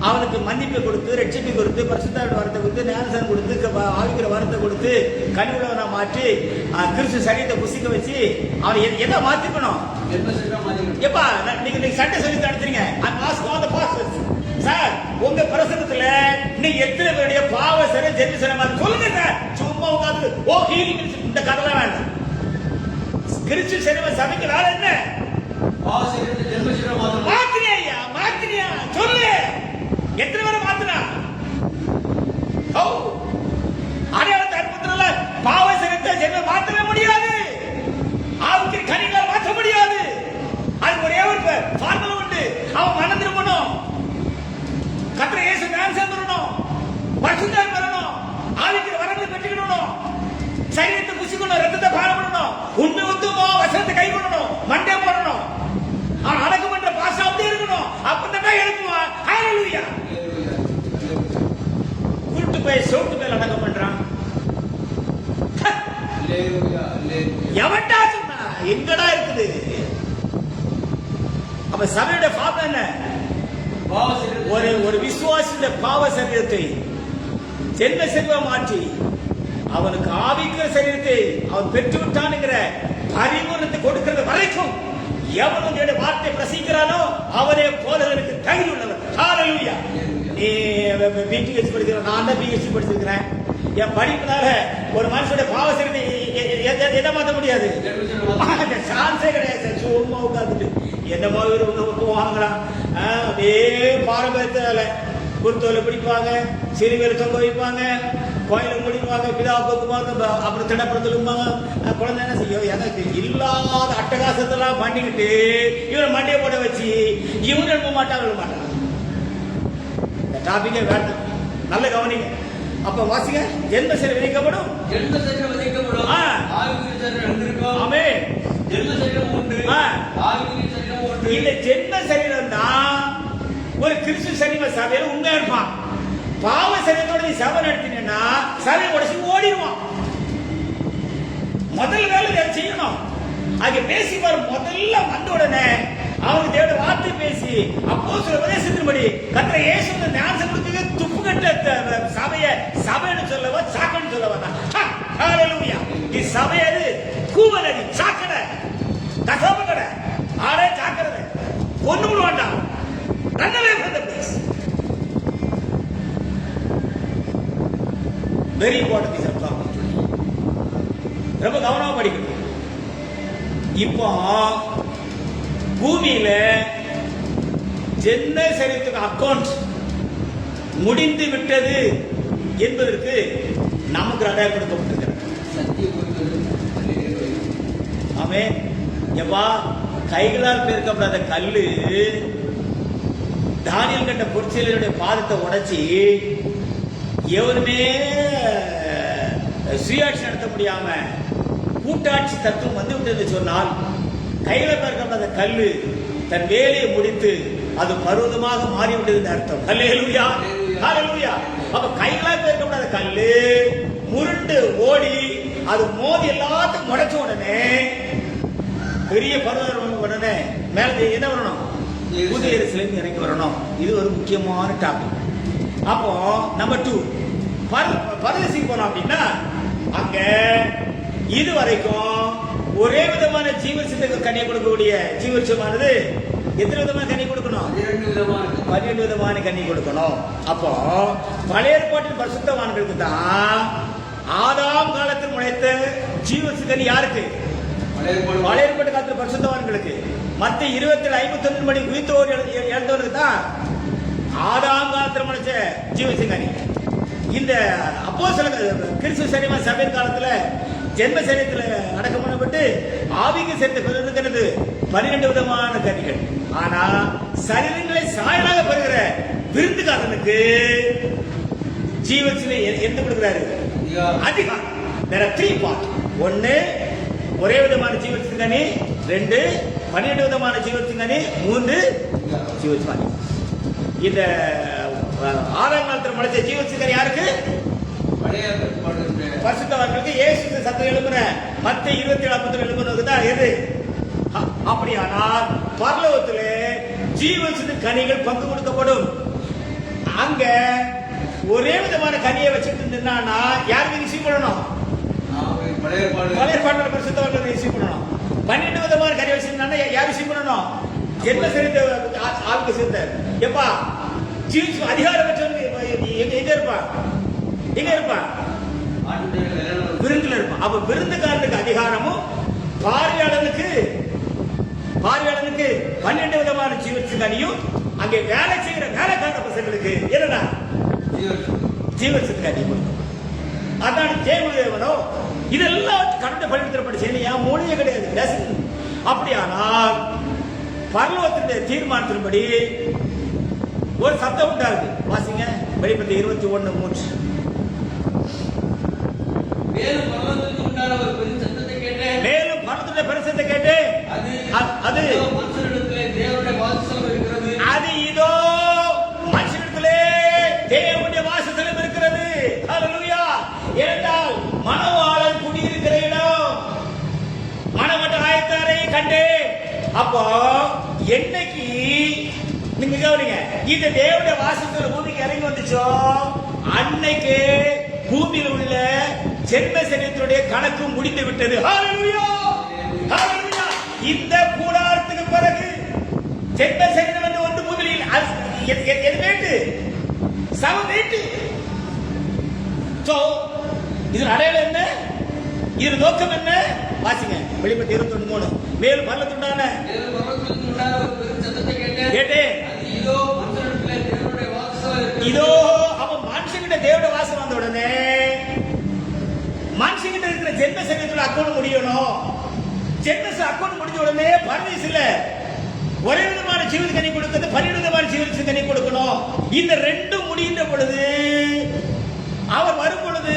அவனுக்கு மன்னிப்பை கொடுத்து, ரட்சிப்பை கொடுத்து, பரிசுத்த வரத்தை கொடுத்து, ஞானசானம் கொடுத்து, ஆவிக்கிற வரத்தை கொடுத்து, கனிவுள்ளவனா மாற்றி கிறிஸ்து சரீரத்தை புசிக்க வச்சு அவனை எதை மாத்திக்கணும்? எப்பா நீங்க சண்டை சொல்லி நடத்துறீங்க. சார், உங்க பிரசங்கத்துல நீங்க எத்தனை பேருடைய பாவ சரீரம் ஜென்ம சரீரம் சொல்லுங்க சார். சும்மா உட்காந்து ஓ ஹீலிங் இந்த கதை வேண்டாம். கிறிஸ்து சரீரம் சபைக்கு வேலை என்ன? மாத்தினியா சொல்லு. எத்தனை பேரை மாத்தினா? அடையாளத்தை அற்புதத்துல பாவ சரீரத்தை ஜென்ம மாற்றவே முடியாது. ஆவுக்கு கனிகளை மாற்ற முடியாது. அது ஒரே ஒரு ஃபார்முலா உண்டு. அவன் மனம் திரும்பணும், கர்த்தர் இயேசு ஞானசானம் பெறணும், பரிசுத்தம் பெறணும், ஆவிக்கிற வரங்களை பெற்றுக்கணும், சரீரத்தை புசிக்கணும், ரத்தத்தை பானம் பண்ணணும், உண்மை உத்துவமா வசனத்தை கை கொள்ளணும், மண்டே போடணும். அவன் அடக்கம் பண்ற பாசம் அப்படியே இருக்கணும். அப்பதான் எழுப்புவான். ஹalleluya. கூட்டு போய் சோட்டு மேல அடக்கம் பண்றான். எவன்டா சொன்னா? எங்கடா இருக்குது? அப்ப சபையோட பாவம் என்ன? ஒரு விசுவாசியோட பாவ சரீரத்தை ஜென்ம சரீரமா மாற்றி அவனுக்கு ஆவிக்கிற சரீரத்தை அவன் பெற்றுவிட்டான்ங்கிற பரிபூரணத்தை கொடுக்கிறது வரைக்கும் எவனுடைய வார்த்தை பிரசிக்கிறானோ அவனே போதகனுக்கு தகுதி உள்ளவர். ஹalleluya. நீ பிஹெச்டி படிக்கிற, நான் தான் பிஹெச்டி படிச்சிருக்கிறேன். என் படிப்புனால ஒரு மனுஷனுடைய பாவ சரீரத்தை எதை மாற்ற முடியாது. சான்ஸே கிடையாது. சும்மா உட்காந்துட்டு என்னமோ போவாங்களா அதே பாரம்பரியத்தால குருத்தோலை பிடிப்பாங்க, சிறுவேல தொங்க வைப்பாங்க, கோயில முடிப்பாங்க, பிதா போக்குவாங்க, அப்புறம் திடப்படுத்தலும்பாங்க. குழந்தை என்ன செய்யும்? எனக்கு இல்லாத அட்டகாசத்தெல்லாம் பண்ணிக்கிட்டு இவரை மண்டையை போட வச்சு இவங்க எழுப்ப மாட்டாங்க. இந்த டாபிக்கே வேண்டாம். நல்ல கவனிங்க. அப்ப வாசிங்க. ஜென்ம சரீரம் விதிக்கப்படும். ஆமென். இந்த ஜென்ம சரீரம் தான் ஒரு கிறிஸ்து சரீர சபையில உண்மையா இருப்பான். பாவ சரீரத்தோட நீ சபை நடத்தினா சபை உடச்சு ஓடிடுவான். முதல் வேலை செய்யணும். அங்க பேசி முதல்ல வந்த உடனே அவனுக்கு தேவ வார்த்தை பேசி அப்போஸ்தலர் உபதேசத்தின்படி கர்த்தர் இயேசு ஞானசானத்துக்கு துப்பு கட்ட சபைன்னு சொல்லவா சாக்கன்னு சொல்லவா? ஹalleluya. இந்த சபை அது கூவலடி சாக்கடை கசபக்கடை ஆளே சாக்கடை ஒண்ணுமே வேண்டாம். Run away from the place. Very important is talking today. ரொம்ப கவனமா படிக்கணும். இப்போ பூமியில ஜென்ம சரீரத்துக்கு அக்கவுண்ட் முடிந்து விட்டது என்பதற்கு நமக்கு அடையாளப்படுத்தப்பட்டிருக்கிறது. அவன் எப்பா கைகளால் பெருக்கப்படாத கல்லு தானியல் கண்ட பொற்செயலருடைய பாதத்தை உடைச்சி எவருமே சுயாட்சி நடத்த முடியாம கூட்டாட்சி தத்துவம் வந்து விட்டது சொன்னால் கையில பெருக்கப்படாத கல்லு தன் வேலையை முடித்து அது பருவதமாக மாறிவிட்டது அர்த்தம். ஹல்லேலூயா, ஹல்லேலூயா. அப்ப கைகளால் பெருக்கப்படாத கல்லு முருண்டு ஓடி அது மோதி எல்லாத்தையும் முடைச்ச உடனே பெரிய பருவதம் உடனே மேல என்ன வரணும்? புதிய எருசலேம் இறங்கி வரணும். இது ஒரு முக்கியமான டாபிக். அப்போ நம்பர் 2 பரதேசிக்கு போனோம் அப்படின்னா அங்க இது வரைக்கும் ஒரே விதமான ஜீவசித்த கனியை கொடுக்கக்கூடிய ஜீவசமானது எத்தனை விதமான கனி கொடுக்கணும்? 12 விதமான கனி கொடுக்கணும். அப்போ பழைய ஏற்பாட்டின் பரிசுத்தவான்களுக்கு தான் ஆதாம் காலத்தில் முளைத்த ஜீவசித்தனி யாருக்கு? பழைய ஏற்பாட்டு காலத்தில் பரிசுத்தவான்களுக்கு. மத்த 27:51 படி உயிர்த்தோர் எழுந்தவருக்கு தான் ஆதாம் காலத்தில் முளைச்ச ஜீவசிங்கனி. இந்த அப்போஸ்தலர் கிறிஸ்துவ சபையின் காலத்துல ஜென்ம சரீரத்தில் அடக்கம் பண்ணப்பட்டு ஆவிக்கு சேர்ந்த பிறகு 12 விதமான கனிகள். ஆனா சரீரங்களை சாயலாக பெறுகிற விருந்துக்காரனுக்கு ஜீவசிலை எந்த கொடுக்கிறாரு? அதிகாரம். வேற 3 பார்ட். 1 ஒரே விதமான ஜீவசிங்கனி, 2 12 விதமான ஜீவசிங்கனி, 3 ஜீவசிங்கனி. இந்த ஆறாம் காலத்தில் முளைச்ச ஜீவசிங்கனி யாருக்கு? பரிசுத்தவான்களுக்கு. இயேசு சத்தம் எழுப்புற மத்த 27:50 எழுப்புனதுக்கு தான் எது? அப்படியானால் பரலோகத்திலே ஜீவசித்த கனிகள் பங்கு கொடுக்கப்படும். அங்க ஒரே விதமான கனியை வச்சுட்டு நின்னா யாருக்கு ரிசீவ் பண்ணணும்? பழைய ஏற்பாட்டுல பரிசுத்தவான்கள் ரிசீவ் பண்ணணும். 12 விதமான கனி வச்சிருந்தா யார் ரிசீவ் பண்ணணும்? ஜென்ம சரீர ஆளுக்கு சேர்ந்த எப்பா ஜீவ அதிகாரம் எங்க இருப்பா? எங்க இருப்பா? விருந்துல இருப்பான். அப்ப விருந்துக்காரனுக்கு அதிகாரமும் பார்வையாளனுக்கு 12 விதமான ஜீவசிங்கனியும் அங்கே வேலை செய்கிற வேலைக்கார பசங்களுக்கு என்னன்னா ஜீவசிங்கனி கொடுக்கும். அதான் தேவதேவனோ இதெல்லாம் கடந்த பள்ளித்திரப்படி செய்யணும். என் மூலிகை கிடையாது. அப்படியானால் பரலோகத்தின் தீர்மானத்தின்படி ஒரு சத்தம் உண்டாகுது. வாசிங்க வெளிப்பத்தி 21:3. மேலும் பரலோகத்திலிருந்து உண்டான ஒரு பெரிய சத்தத்தை கேட்டேன். மேலும் பரலோகத்தின் பெருசத்தை கேட்டேன். அது மனுஷனிடத்திலே தேவனுடைய வாசஸ்தலம் இருக்கிறது. அது இதோ மனுஷனிடத்திலே தேவனுடைய வாசஸ்தலம் இருக்கிறது. ஹல்லேலூயா. ஏனென்றால் மணவாளன் குடியிருக்கிற இடம், மணமட்ட ஆயத்தாரை கண்டேன். அப்போ என்னைக்கு நீங்க கவனிங்க, இந்த தேவனுடைய வாசஸ்தலம் பூமிக்கு இறங்கி வந்துச்சோ அன்னைக்கு பூமியில் உள்ள ஜென்ம சரீரத்தினுடைய கணக்கு முடிந்து விட்டது. ஹல்லேலூயா, ஹல்லேலூயா. இந்த கூடாரத்துக்கு பிறகு ஜென்ம சரீரம் வந்து ஒன்று பூமியில் எது வேண்டு சம வேண்டு. இது அடையாளம் என்ன? இது நோக்கம் என்ன? வாசிங்க வெளிப்பத்தி 21:3. மேலும் பரலோகத்துண்டான ஒரு பெரிய சத்தத்தை கேட்டேன். இதோ மனுஷனிடத்திலே தேவனுடைய வாசஸ்தலம் இருக்கிறது. இதோ அப்ப மனுஷங்கிட்ட தேவனுடைய வாசம் வந்த உடனே மனுஷங்கிட்ட இருக்கிற ஜென்ம சரீரத்தோட அக்கௌண்ட் முடியணும். ஜென்ம அக்கௌண்ட் முடிஞ்ச உடனே பரதேசில ஒரே விதமான ஜீவன் கனி கொடுக்கிறது, 12 விதமான ஜீவன் கனி கொடுக்கணும். இந்த 2 முடிகின்ற பொழுது அவர் வரும் பொழுது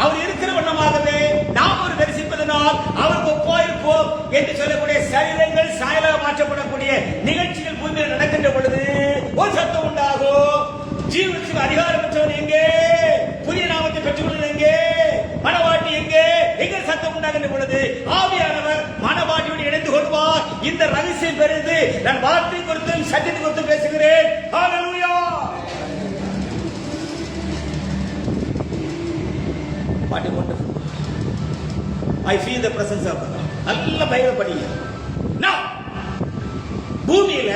அவர் இருக்கிற வண்ணமாகவே நாம் ஒரு தரிசிப்பதனால் அவருக்கு ஒப்பாயிருப்போம் என்று சொல்லக்கூடிய சரீரங்கள் சாயலாக மாற்றப்படக்கூடிய நிகழ்ச்சிகள் பூமியில் நடக்கின்ற பொழுது ஒரு சத்தம் உண்டாகும். ஜீவனுக்கு அதிகாரம் பெற்றவன் எங்கே? புதிய நாமத்தை பெற்றுக்கொள்வது எங்கே? மனவாட்டி எங்கே? எங்கே சத்தம் உண்டாகின்ற பொழுது ஆவியானவர் மனவாட்டியோடு இணைந்து கொள்வார். இந்த ரகசியம் பெறுது. நான் வார்த்தை குறித்தும் சத்தியத்தை குறித்தும் பேசுகிறேன். ஹல்லேலூயா. What a wonderful. I feel the presence of God. நல்ல பைபிள் படிங்க. Now பூமியில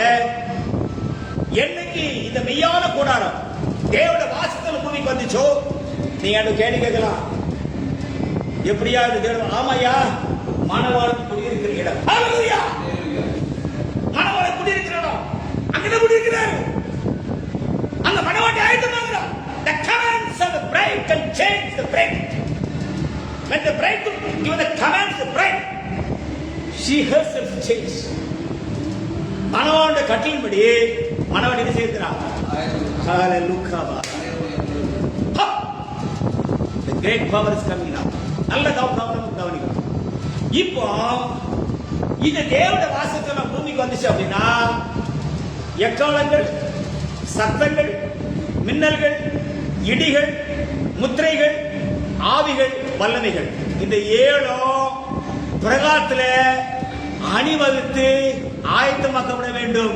என்னைக்கு இந்த மெய்யான கூடாரம் தேவனுடைய வாசஸ்தலம் பூமிக்கு வந்துச்சோ நீங்க அந்த கேள்வி கேட்கலாம். எப்படியா இது தேவன்? ஆமாயா, மணவாளன் குடியிருக்கிற இடம். ஹல்லேலூயா. மணவாளன் குடியிருக்கிற இடம் அங்கதான் குடியிருக்கிறாரு. அங்க மணவாட்டி ஆயத்தமாகிறார். The commands of the bride can change the bride. When the bride give the commands to the bride, she herself changed. மணவாளனுடைய கட்டளையின்படி மணவாட்டி என்ன செய்கிறார்? ஹalleluya. The great power is coming now. நல்ல கவனிக்கணும். இப்போ இந்த தேவனுடைய வாசத்துல பூமிக்கு வந்துச்சு அப்படின்னா எக்காலங்கள், சத்தங்கள், மின்னல்கள், இடிகள், முத்திரைகள், ஆவிகள், வல்லமைகள், இந்த 7 பிரகாரத்துல அணிவகுத்து ஆயத்தமாக்கப்பட வேண்டும்.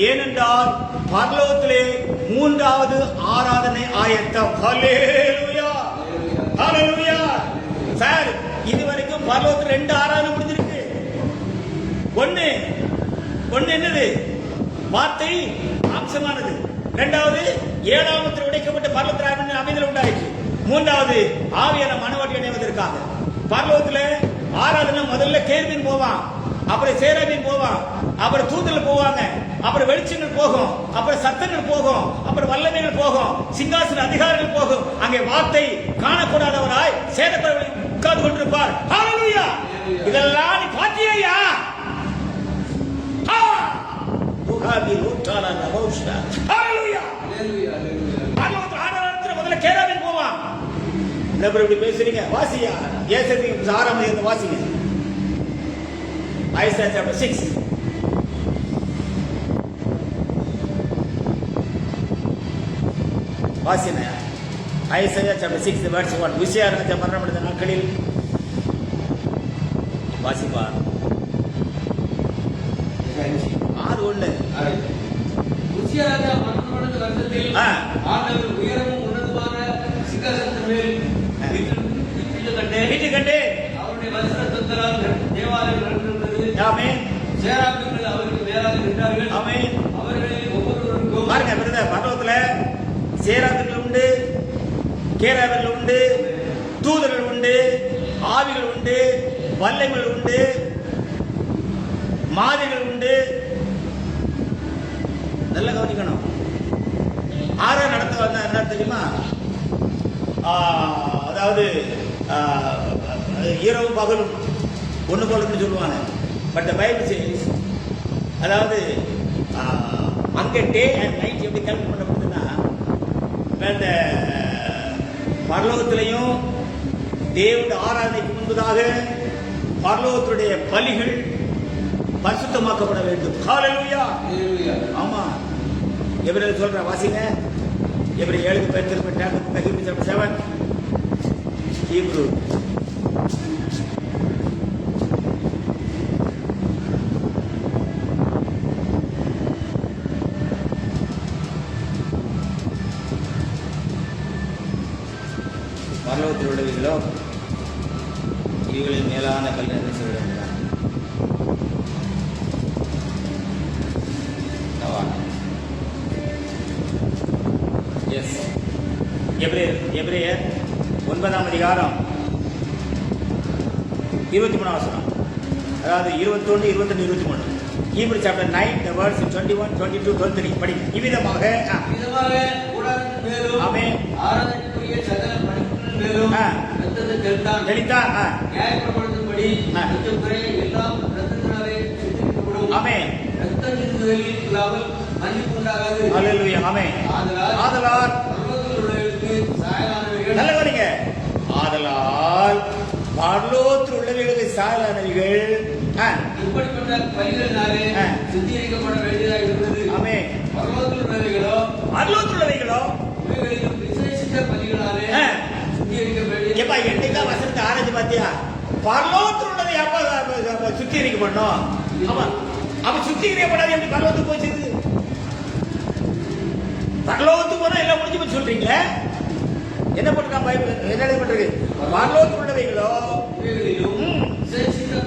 ஏனென்றால் பரலோகத்திலே 3வது ஆராதனை ஆயத்தம். ஹல்லேலூயா, ஹல்லேலூயா. சார், இதுவரைக்கும் பரலோகத்தில் 2 ஆராதனை முடிஞ்சிருக்கு. ஒண்ணு என்னது? வார்த்தை அம்சமானது. 2வது 7ஆம் உடைக்கப்பட்ட பரலோகத்தில் அமைதல் உண்டாயிற்று. 3வது ஆவியான மனவாட்டி அடைவதற்காக. பரலோகத்தில் ஆராதனை முதல்ல கேருபீன் போவான், அப்புறம் சேராபீன் போவான், அப்புறம் தூதர்கள் போவாங்க, அப்புறம் வெளிச்சங்கள் போகும், அப்புறம் சத்தங்கள் போகும், அப்புறம் வல்லமைகள் போகும், சிங்காசன அதிகாரிகள் போகும். அங்கே வார்த்தை காணக்கூடாதவராய் சேதப்பட உட்கார்ந்து கொண்டிருப்பார். ஹல்லேலூயா. இதெல்லாம் நீ பாத்தியா? புகாதி லூட்டால நவோஷா. ஹல்லேலூயா, ஹல்லேலூயா, ஹல்லேலூயா. பரலோகத்தில் ஆராதனை முதல்ல கேருபீன் போவான். என்ன இப்படி பேசுறீங்க? வாசியா ஏசாயா 6ஆம் அதிகாரத்தை வாசிங்க. Isaiah chapter 6. வாசின Isaiah chapter 6 verse 1. உசியா ராஜா மரணமடைந்த நாட்களில் வாசிப்பார். 6:1. உசியா ராஜா மரணமடைந்த வருஷத்தில் ஆண்டவர் உயரமும் உன்னதமான சிங்காசனத்தின் மேல் வீட்டு கண்டே அவருடைய வஸ்திரத்தால் தேவாலயம் நடந்தது. ஆமென். சேராபீன்கள் அவருக்கு மேலாக நின்றார்கள். ஆமென். அவர்களில் ஒவ்வொருவருக்கும் பாருங்க பிரதர், பரலோகத்துல சேராபீன்கள் உண்டு, கேராபீன்கள் உண்டு, தூதர்கள் உண்டு, ஆவிகள் உண்டு, வல்லமைகள் உண்டு, மாதிரிகள் உண்டு. நல்லா கவனிக்கணும். ஆராதனை நடத்த வந்தா என்ன தெரியுமா? அதாவது இரவும் பகலும் ஒன்று போலன்னு சொல்லுவாங்க. பட் பைபிள் சேஸ், அதாவது அங்கே டே அண்ட் நைட் எப்படி கல்வி பண்ணப்படுதுன்னா, இந்த பரலோகத்திலையும் தேவனுடைய ஆராதனைக்கு முன்பதாக பரலோகத்துடைய பலிகள் பரிசுத்தமாக்கப்பட வேண்டும். ஹல்லேலூயா, ஆமா. எபிரேயர் சொல்ற வாசிங்க. எபிரேயர் 7 பேர் திரும்ப 7 ஹீப்ரு. பரலோகத்தில் உள்ளவர்களோ இவைகளின் மேலான கல்வி என்று சொல்கிறார். எஸ், எபிரேயர் 9ஆம் அதிகாரம் 23 வசனம், அதாவது 21, 22, 23. Hebrew chapter 9 the verse 21, 22, 23 படி. இவ்விதமாக கூடாரத்தின் மேலும் ஆமென் ஆராதனைக்குரிய சகல பணிகளின் மேலும் இரத்தத்தை தெளித்தான். நியாயப்பிரமாணத்தின்படி இரத்தம் குறைய எல்லாம் இரத்தத்தினாலே சுத்திகரிக்கப்படும். ஆமென். இரத்தம் சிந்துதலில் இல்லாமல் மன்னிப்பு உண்டாகாது. ஹல்லேலூயா, ஆமென். ஆதலால் பரலோகத்தில் உள்ளவர்களுக்கு சாயலானவைகள், நல்ல கவனிங்க, ஆதலால் பரலோகத்தில் உள்ளவர்களுக்கு சாயலானவைகள் இப்படிப்பட்ட பலிகளினாலே சுத்திகரிக்கப்பட வேண்டியதாக இருந்தது. ஆமென். பரலோகத்தில் உள்ளவைகளோ இவைகளிலும் விசேஷித்த பலிகளாலே சுத்திகரிக்க வேண்டியது. எப்பா என்னைக்கா வசனத்தை ஆராய்ச்சி பார்த்தியா? பரலோகத்தில் உள்ளதை எப்ப சுத்திகரிக்கப்படணும்? ஆமா, அப்ப சுத்திகரிக்கப்படாது எப்படி பரலோகத்துக்கு போச்சு? பரலோகத்துக்கு போனா எல்லாம் முடிஞ்சு போய் சொல்றீங்களே. என்ன பண்றான் பைபிள்? என்ன பண்றது? பரலோகத்தில் உள்ளவைகளோ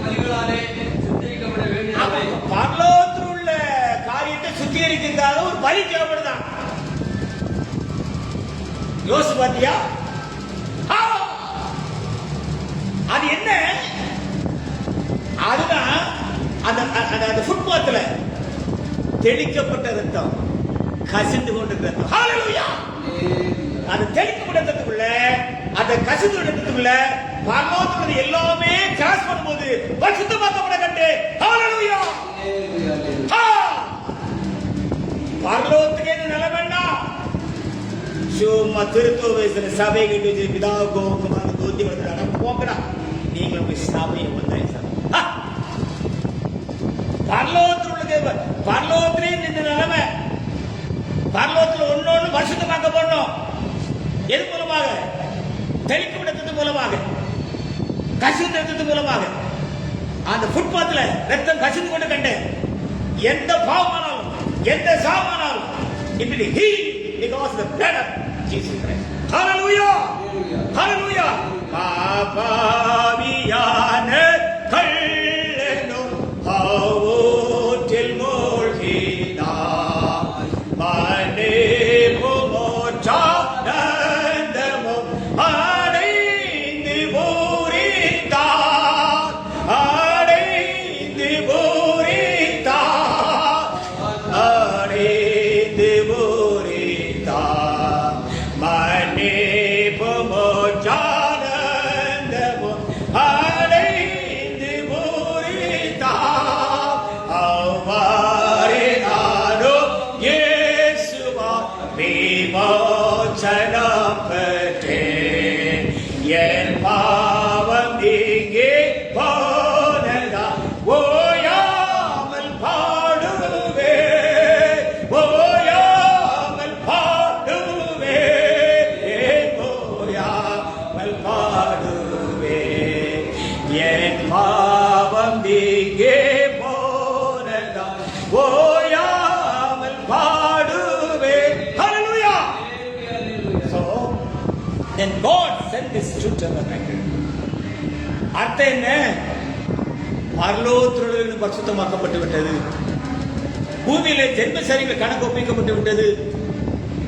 பலிகளாலே சுத்திகரிக்கப்பட வேண்டியது. பரலோகத்தில் உள்ள காரியத்தை சுத்திகரிக்கிறதுக்காக ஒரு பலி தேவைப்படுதான். யோசிச்சு பாத்தியா? அது என்ன? அதுதான் அந்த ஃபுட்பாத்ல தெளிக்கப்பட்ட ரத்தம், கசிந்து கொண்டிருக்கிற ரத்தம். ஹல்லேலூயா. அது தெளிக்கப்பட்ட ரத்தத்துக்குள்ள, அந்த கசிந்து ரத்தத்துக்குள்ள பரலோகத்துல எல்லாமே கிராஸ் பண்ணும்போது பரிசுத்தமாக்கப்பட கண்டு சொல்லுகிறேன். ஹalleluya. பரலோகத்துக்கு என்ன நிலைமைன்னா சும்மா திருத்துவ வயசுல சபை கிட்ட வச்சு பிதாவு கோகுமார தூத்தி கொடுத்துறாங்க. போங்கடா நீங்க உங்க சபையை வந்தாய் சார். பரலோகத்திலே இந்த நிலைமை. பரலோகத்தில் ஒன்னொன்னு பரிசுத்தமாக்க போடணும். எது மூலமாக? தெளிக்கப்பட்டது மூலமாக, கசிந்த ரத்தத்தின் மூலமாக. அந்த ஃபுட்பாத்ல ரத்தம் கசிந்து கொண்டு கண்டேன். எந்த பாவமானாலும் எந்த சாமானாலும் it will heal because of the blood of Jesus Christ. Hallelujah. Hallelujah. பாவியான கள்ளனும் ஆவோற்றில் மூழ்கினார். மனே மோட்சானந்தமும் அடைந்து பூரித்தார். அடைந்து பூரித்தார். அடைந்து பூரித்தார். மனே மோட்சானந்தமும் அடைந்து பூரித்தார். அவ்வாறே நானும் இயேசுவா விமோசனம் பெற்றேன். என் பாவம் நீங்கி போனதா ஓயாமல் பாடுவேன். ஓயாமல் பாடுவேன். ஓயாமல் பாடுவேன். என் பாவம் நீங்கி போனதா ஓயாமல் பாடுவேன். Hallelujah. So then God sent this truth to the record. அர்த்தம் என்ன? பரலோகத்திலிருந்து பரிசுத்தமாக்கப்பட்டு விட்டது. பூமியிலே ஜென்ம சரீரங்கள் கணக்கு ஒப்பிக்கப்பட்டு விட்டது.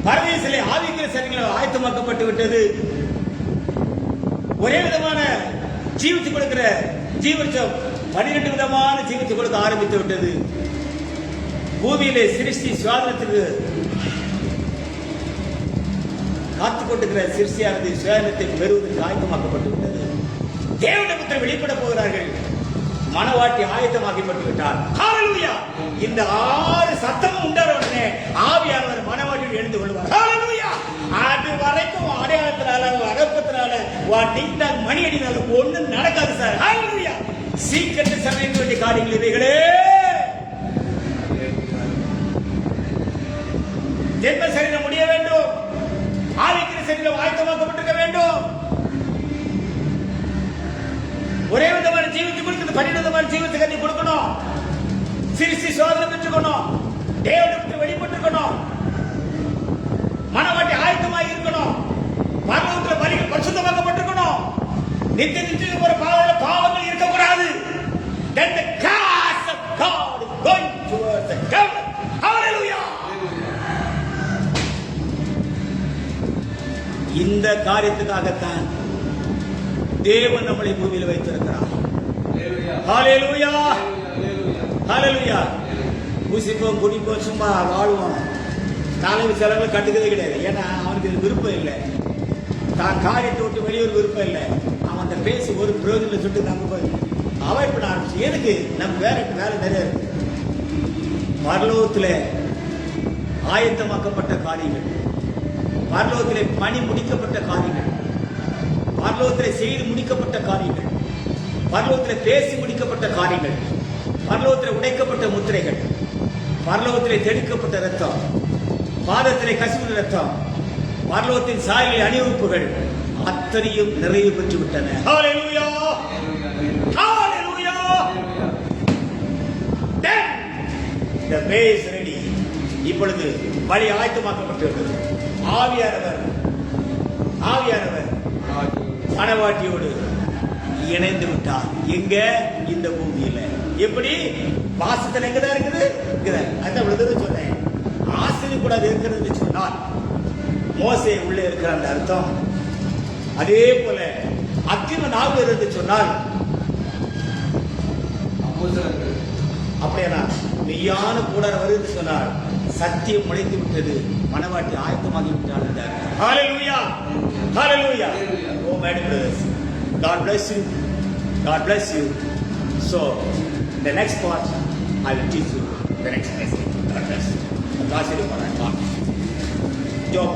பரதேசிலே ஆவிக்கிற சரீரங்கள் ஆயத்தமாக்கப்பட்டு விட்டது. ஒரே விதமான ஜீவித்து கொடுக்கிற ஜீவச்சம் 12 விதமான ஜீவித்து கொடுக்க ஆரம்பித்து விட்டது. பூமியிலே சிருஷ்டி சுவாதனத்துக்கு காத்துக் கொண்டிருக்கிற சிருஷ்டியானது சுயாதனத்தை பெறுவதற்கு ஆயத்தமாக்கப்பட்டு விட்டது. தேவனுடைய புத்திரர் வெளிப்பட போகிறார்கள். மனவாட்டி ஆயத்தமாக்கப்பட்டு விட்டார். ஹalleluya. இந்த 6 சத்தமும் உண்டான உடனே ஆவியானவர் மனவாட்டியில் எழுந்து கொள்வார். ஹalleluya. அது வரைக்கும் அடையாளத்தினால அரப்பத்தினால டிங்டாங் மணி அடினால ஒண்ணும் நடக்காது சார். ஹalleluya. சீக்கிரத்தில் சமைக்க வேண்டிய காரியங்கள் இவைகளே. ஜென்ம சரீரம் முடிய வேண்டும். ஆவிக்கிற சரீரம் ஆயத்தமாக்கப்பட்டிருக்க வேண்டும். ஒரே விதமான ஜீவித்து கொடுக்கிறது 12 விதமான ஜீவத்துக்கு நீ கொடுக்கணும். சிறுசி சோதனை பெற்றுக்கணும். தேவனுக்கு வெளிப்பட்டிருக்கணும். மனவாட்டி ஆயத்தமாக இருக்கணும். பரலோகத்தில் பலிகள் பரிசுத்தமாக்கப்பட்டிருக்கணும். நித்திய நித்தியம் போற பாவங்கள் இருக்கக்கூடாது. Then the curse of God is going towards the devil. Hallelujah. இந்த காரியத்துக்காகத்தான் தேவன் நம்மளை பூமியில் வைத்திருக்கிறார். ஹalleluya. ஹalleluya. புசிப்போம் குடிப்போம் சும்மா வாழ்வோம். தலைவி செலவுகள் கட்டுக்கிறதே கிடையாது. ஏன்னா அவனுக்கு இது விருப்பம் இல்லை. தான் காரியத்தை விட்டு வெளியூர் விருப்பம் இல்லை. அவன் பேசி ஒரு பிரயோஜனம் சுட்டு நம்ம அவாய்ட் பண்ண ஆரம்பிச்சு. எனக்கு நம்ம வேலை நிறைய இருக்கு. பரலோகத்தில் ஆயத்தமாக்கப்பட்ட காரியங்கள், பரலோகத்திலே பணி முடிக்கப்பட்ட காரியங்கள், பரலோகத்திலே செய்து முடிக்கப்பட்ட காரியங்கள், பரலோகத்திலே பேசி முடிக்கப்பட்ட காரியங்கள், பரலோகத்திலே உடைக்கப்பட்ட முத்திரைகள், பரலோகத்திலே தெளிக்கப்பட்ட ரத்தம், பாதத்திலே கசிவு ரத்தம், பரலோகத்தின் சாயலில் அணிவகுப்புகள் அத்தனையும் நிறைவு பெற்று விட்டன. ஹalleluya. ஹalleluya. Then the way is ready. இப்பொழுது பலி ஆயத்தமாக்கப்பட்டிருக்கிறது. ஆவியானவர் மனவாட்டியோடு இணைந்து விட்டார். எங்க? இந்த பூமியில. எப்படி? வாசத்துல எங்கதான் இருக்குது? அந்த சொன்னேன். ஆசிரியர் கூட அது இருக்கிறது சொன்னால் மோசே உள்ளே இருக்கிற அந்த அர்த்தம். அதே போல அக்கிம நாவு இருந்து சொன்னால் அப்படியா மெய்யான கூடாரம் வருது சொன்னால் சத்தியம் முளைத்து விட்டது, மனவாட்டி ஆயத்தமாகி விட்டால். ஹalleluya. ஹalleluya. Oh my brothers, God bless you. God bless you. So The next part, I will teach you the next message. Job.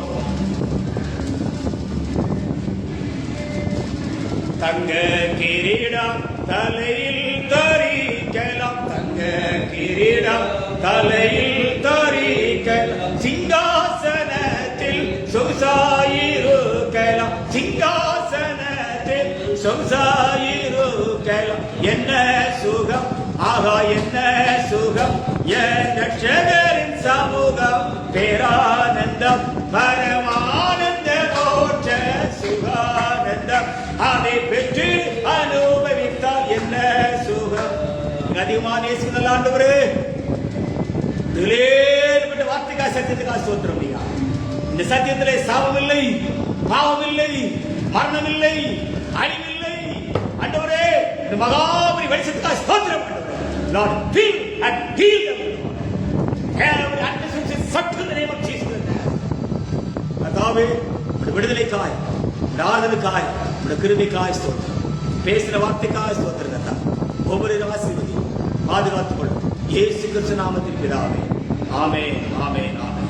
தங்க கிரீடம் தலையில் தரிக்கலாம், தங்க கிரீடம் தலையில் தரிக்கலாம், சிங்காசனத்தில் சொகுசாயிருக்கலாம், சிங்காசனத்தில் சொகுசாயிருக்கலாம். என்ன சுகம், ஆகா என்ன சுகம், என் ரட்சகரின் சமூகம், பேரானந்தம், பரமானந்த மோட்ச சுகானந்தம், அதை பெற்று அனுபவித்தால் என்ன சுகம். அதிகமா நேசிக்கிற ஆண்டவரே, வார்த்தைக்கா சத்தியத்துக்கா ஸ்தோத்திரம். இந்த சத்தியத்திலே சாபம் இல்லை, பாவம் இல்லை, மரணம் இல்லை, அழிவில்லை. ஆண்டவரே, இந்த மகாபலி வெளிச்சத்துக்கா ஸ்தோத்திரம். Lord, fill and heal them. Every adversity is sucked in the name of Jesus. கர்த்தாவே, உம்முடைய விடுதலைக்காய், உம்முடைய ஆறுதலுக்காய், உம்முடைய கிருபைக்காய் ஸ்தோத்திரம். பேசுற வார்த்தைக்காய் ஸ்தோத்திரம் கர்த்தா. ஒவ்வொரு ஆசீர்வதி பாதுகாத்துக் கொள்ளும். இயேசு கிறிஸ்து நாமத்தில் பிதாவே. ஆமென், ஆமென், ஆமென்.